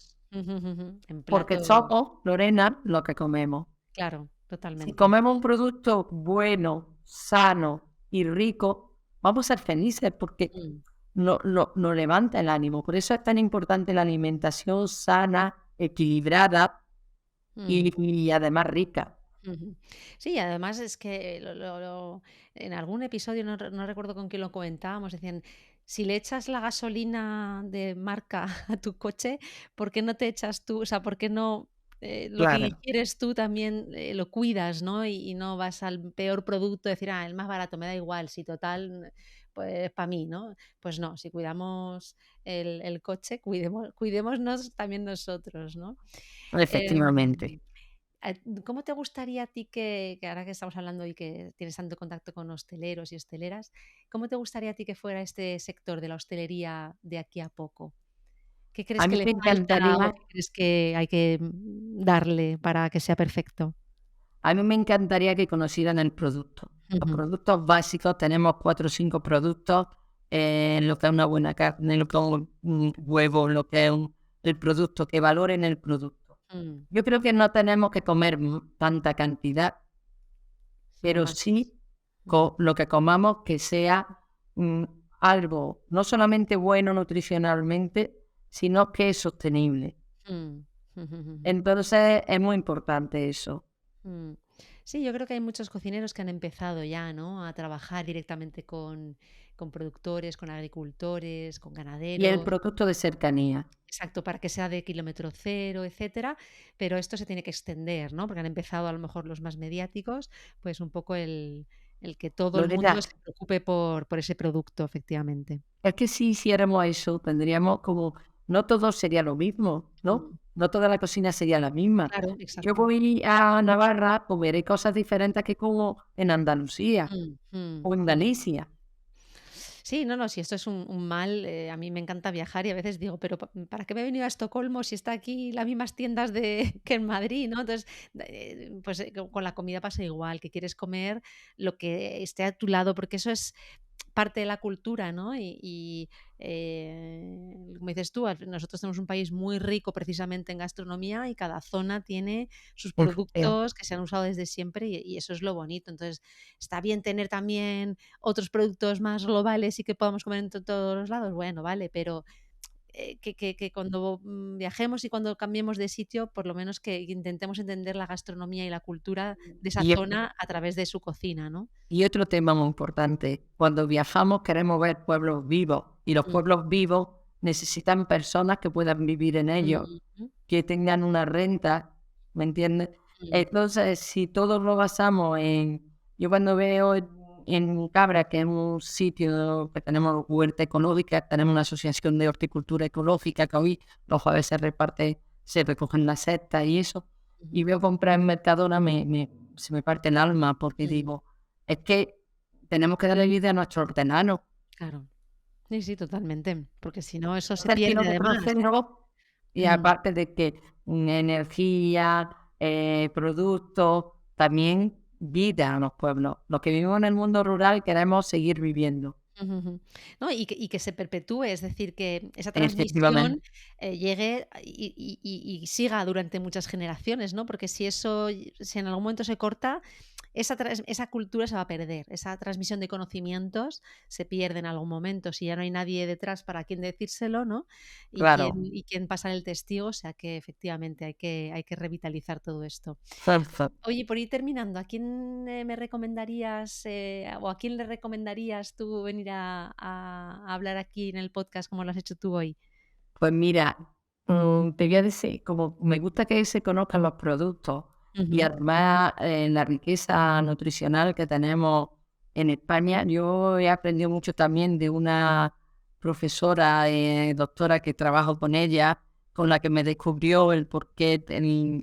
En Porque platos, somos, Lorena, lo que comemos. claro, Si totalmente. comemos un producto bueno, sano y rico, vamos a ser felices porque nos levanta el ánimo. Por eso es tan importante la alimentación sana, equilibrada y además rica. Sí, además es que en algún episodio, no recuerdo con quién lo comentábamos, decían, si le echas la gasolina de marca a tu coche, ¿por qué no te echas tú? O sea, ¿por qué no lo que Claro. quieres tú también lo cuidas, ¿no? Y no vas al peor producto, decir, el más barato, me da igual, si total, pues para mí, ¿no? Pues no, si cuidamos el coche, cuidémonos también nosotros, ¿no? Efectivamente. Em, ¿Cómo te gustaría a ti que ahora que estamos hablando y que tienes tanto contacto con hosteleros y hosteleras, cómo te gustaría a ti que fuera este sector de la hostelería de aquí a poco? ¿Qué crees A que mí le me falta o encantaría, qué crees que hay que darle para que sea perfecto? a mí me encantaría que conocieran el producto. Los Ujú, productos básicos, tenemos 4 o 5 productos, lo que es una buena carne, lo que es un huevo, lo que es el producto, que valoren el producto. mm, Yo creo que no tenemos que comer tanta cantidad, sino pero más. sí Mm, lo que comamos que sea mm, algo no solamente bueno nutricionalmente, sino que es sostenible. mm, Entonces es muy importante eso. mm. Sí, yo creo que hay muchos cocineros que han empezado ya, ¿no? A trabajar directamente con productores, con agricultores, con Y el ganaderos. producto de cercanía. Exacto, para que sea de kilómetro cero, etcétera, pero esto se tiene que extender, ¿no? Porque han empezado a lo mejor los más mediáticos, pues un poco el que todo el Lorena, mundo se preocupe por ese producto, efectivamente. es que si hiciéramos eso, tendríamos como, no todo sería lo mismo, ¿no? Mm, No toda la cocina sería la misma. claro, Yo exacto. voy a Navarra, comeré cosas diferentes que como en Andalucía Mm, mm, o en mm. Galicia. Sí, no, no, si esto es un mal, a mí me encanta viajar y a veces digo, pero ¿para qué me he venido a Estocolmo si está aquí las mismas tiendas que en Madrid, ¿no? Entonces, pues con la comida pasa igual, que quieres comer lo que esté a tu lado, porque eso es parte de la cultura, ¿no? Como dices tú, nosotros tenemos un país muy rico precisamente en gastronomía y cada zona tiene sus Efectivamente. productos que se han usado desde siempre y eso es lo bonito. Entonces, está bien tener también otros productos más globales y que podamos comer en todos los lados, bueno, vale, pero que cuando viajemos y cuando cambiemos de sitio, por lo menos que intentemos entender la gastronomía y la cultura de esa Y, zona a través de su cocina, ¿no? y otro tema muy importante, cuando viajamos queremos ver pueblos vivos y los Mm, pueblos vivos necesitan personas que puedan vivir en ellos, ujú, que tengan una renta, ¿me entiendes? mm, Entonces, si todos lo basamos yo cuando veo en Cabra, que es un sitio que tenemos huerta ecológica, tenemos una asociación de horticultura ecológica que hoy los jueves se recogen las cestas y eso, y ujú, veo comprar en Mercadona, se me parte el alma porque mm, digo, es que tenemos que darle vida a nuestro hortelano. claro. Sí, sí, totalmente, porque si no, eso se Hacer pierde kilómetros además. cero y Mm, aparte de que energía, productos, también vida a los pueblos. Los que vivimos en el mundo rural queremos seguir viviendo. ujú, ujú. No, y que se perpetúe, es decir, que esa Efectivamente. transmisión, llegue y siga durante muchas generaciones, ¿no? Porque si eso si en algún momento se corta, esa cultura se va a perder, esa transmisión de conocimientos se pierde en algún momento, si ya no hay nadie detrás para quien decírselo, ¿no? Claro. Y quién pasar el testigo, o sea que efectivamente hay que revitalizar todo esto. Oye, por ir terminando, ¿a quién me recomendarías o a quién le recomendarías tú venir a hablar aquí en el podcast como lo has hecho tú hoy? Pues mira, te voy a decir, como me gusta que se conozcan los productos y Ujú, además la riqueza nutricional que tenemos en España, yo he aprendido mucho también de una profesora, doctora que trabajo con ella, con la que me descubrió el por qué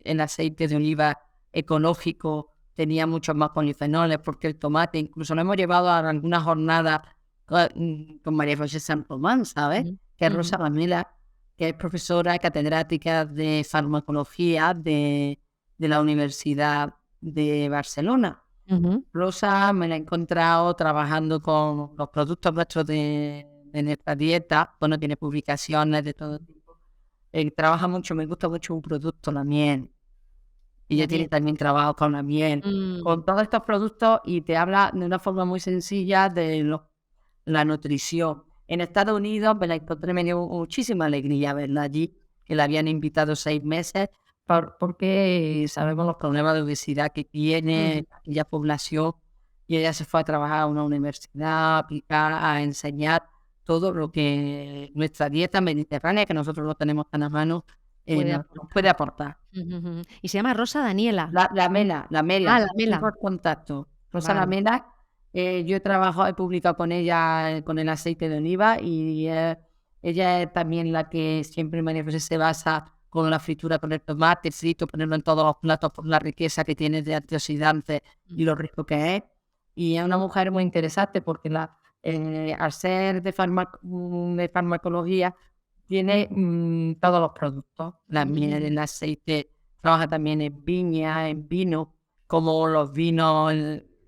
el aceite de oliva ecológico tenía muchos más polifenoles, porque el tomate, incluso lo hemos llevado a algunas jornadas con María José San Román, ¿sabes? ujú, Que es ujú, Rosa Lamela, que es profesora catedrática de farmacología de la Universidad de Barcelona. ujú. Rosa me la he encontrado trabajando con los productos nuestros de nuestra dieta. Bueno, tiene publicaciones de todo tipo. Trabaja mucho, me gusta mucho un producto, la miel. La Ella tiene miel. también trabajo con la miel, Mm, con todos estos productos y te habla de una forma muy sencilla de la nutrición. En Estados Unidos me la encontré, me dio muchísima alegría verla allí, que la habían invitado 6 meses, porque sabemos los problemas de obesidad que ujú. tiene aquella población y ella se fue a trabajar a una universidad, a aplicar, a enseñar todo lo que nuestra dieta mediterránea, que nosotros no tenemos tan a mano, Puede nos puede aportar. aportar. Ujú, ujú. Y se llama Rosa Daniela. La Ah, Mela, la Mela. tengo el contacto. Rosa Vale. Lamela, yo he trabajado, he publicado con ella con el aceite de oliva y ella es también la que siempre se basa con la fritura con el tomate frito, ponerlo en todos los platos por la riqueza que tiene de antioxidantes y Ujú, lo rico que es. Y es una mujer muy interesante porque al ser de farmacología tiene todos los productos, la miel, ujú. el aceite, trabaja también en viña, en vino, como los vinos,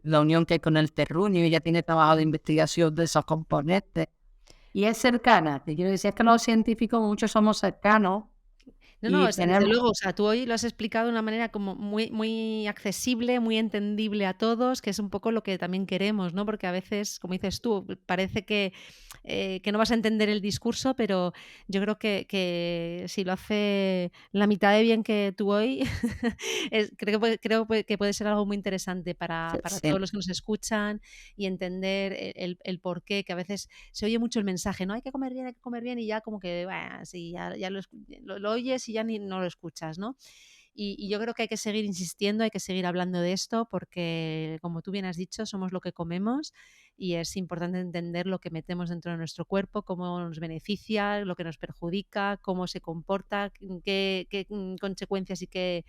la unión que hay con el terruño, ella tiene trabajo de investigación de esos componentes. Y es cercana, te quiero decir, es que los científicos muchos somos cercanos No, no, y desde tenemos, luego, o sea, tú hoy lo has explicado de una manera como muy accesible, muy entendible a todos, que es un poco lo que también queremos, ¿no? Porque a veces, como dices tú, parece que no vas a entender el discurso, pero yo creo que si lo hace la mitad de bien que tú hoy, que puede ser algo muy interesante para sí, todos los que nos escuchan y entender el porqué, que a veces se oye mucho el mensaje, ¿no? Hay que comer bien y ya como que, bueno, sí, ya lo oyes y ya ni no lo escuchas, ¿no? Y yo creo que hay que seguir insistiendo, hay que seguir hablando de esto porque, como tú bien has dicho, somos lo que comemos y es importante entender lo que metemos dentro de nuestro cuerpo, cómo nos beneficia, lo que nos perjudica, cómo se comporta, qué consecuencias y qué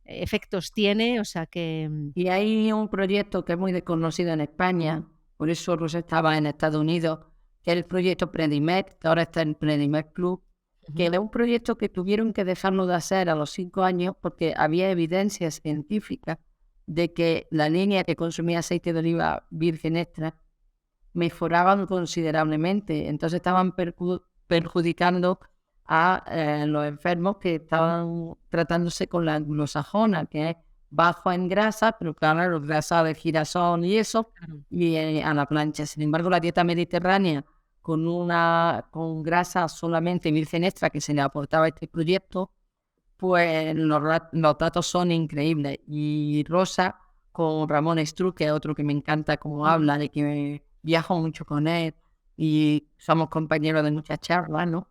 efectos tiene. O sea que y hay un proyecto que es muy desconocido en España, por eso Rosa estaba en Estados Unidos, que es el proyecto Predimed, que ahora está en Predimed Club, que ujú, es un proyecto que tuvieron que dejarlo de hacer a los 5 años porque había evidencia científica de que la línea que consumía aceite de oliva virgen extra mejoraban considerablemente. Entonces estaban perjudicando a los enfermos que estaban tratándose con la anglosajona, que es bajo en grasa, pero claro, grasa de girasol y eso, claro. y a la plancha. Sin embargo, la dieta mediterránea con grasa solamente virgen extra que se le aportaba a este proyecto, pues los datos son increíbles. Y Rosa, con Ramón Estruz, que es otro que me encanta cómo Ujú, habla, de que viajo mucho con él y somos compañeros de muchas charlas, ¿no?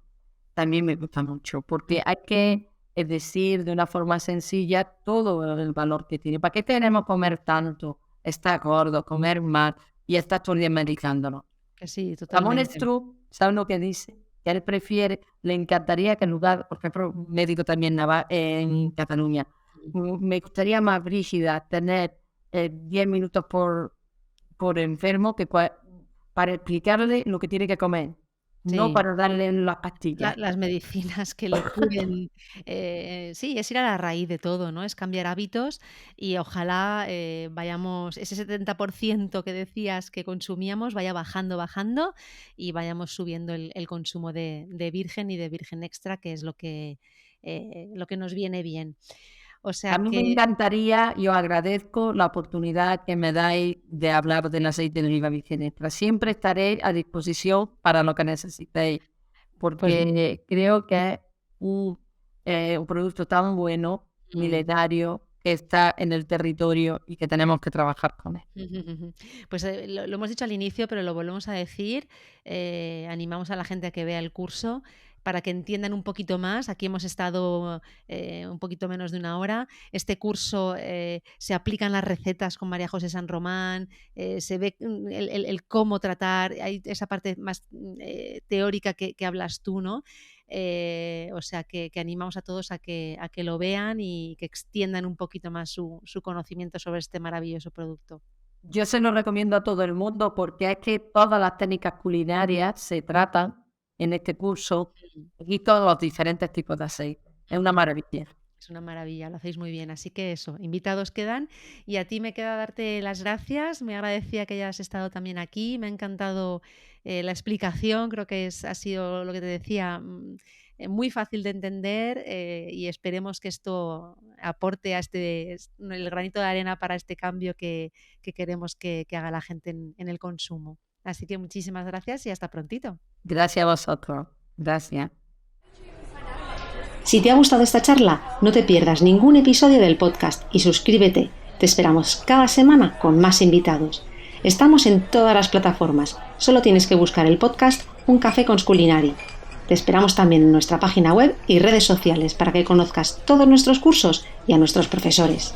También me gusta mucho, porque hay que decir de una forma sencilla todo el valor que tiene. ¿Para qué tenemos que comer tanto? Estar gordo, comer mal y estar todo el día medicándonos. que sí, Ramón totalmente. Estruz, ¿sabes lo que dice? Que él prefiere, le encantaría que en lugar, por ejemplo, un médico también en Cataluña, me gustaría más, Brígida, tener 10 minutos por enfermo para explicarle lo que tiene que comer, no Sí. para darle las pastillas. Las medicinas que le curen, sí, es ir a la raíz de todo, ¿no? Es cambiar hábitos y ojalá, vayamos ese 70% que decías que consumíamos vaya bajando, bajando y vayamos subiendo el consumo de virgen y de virgen extra, que es lo que nos viene bien. O sea A mí me encantaría, yo agradezco la oportunidad que me dais de hablar del aceite de oliva virgen extra. Siempre estaré a disposición para lo que necesitéis, porque creo que es un producto tan bueno, milenario, que está en el territorio y que tenemos que trabajar con él. Pues lo hemos dicho al inicio, pero lo volvemos a decir. Animamos a la gente a que vea el curso para que entiendan un poquito más. Aquí hemos estado un poquito menos de una hora. Este curso se aplican las recetas con María José San Román, se ve el cómo tratar, hay esa parte más teórica que hablas tú, ¿no? O sea que animamos a todos a que lo vean y que extiendan un poquito más su conocimiento sobre este maravilloso producto. Yo se lo recomiendo a todo el mundo porque es que todas las técnicas culinarias se tratan en este curso y todos los diferentes tipos de aceite. Es una maravilla. Es una maravilla, lo hacéis muy bien. Así que eso, invitados quedan. Y a ti me queda darte las gracias. Me agradecía que hayas estado también aquí. Me ha encantado la explicación. Creo que ha sido lo que te decía, muy fácil de entender y esperemos que esto aporte a el granito de arena para este cambio que queremos que haga la gente en el consumo. Así que muchísimas gracias y hasta prontito. Gracias a vosotros. Gracias. Si te ha gustado esta charla, no te pierdas ningún episodio del podcast y suscríbete. Te esperamos cada semana con más invitados. Estamos en todas las plataformas. Solo tienes que buscar el podcast Un Café con Sculinari. Te esperamos también en nuestra página web y redes sociales para que conozcas todos nuestros cursos y a nuestros profesores.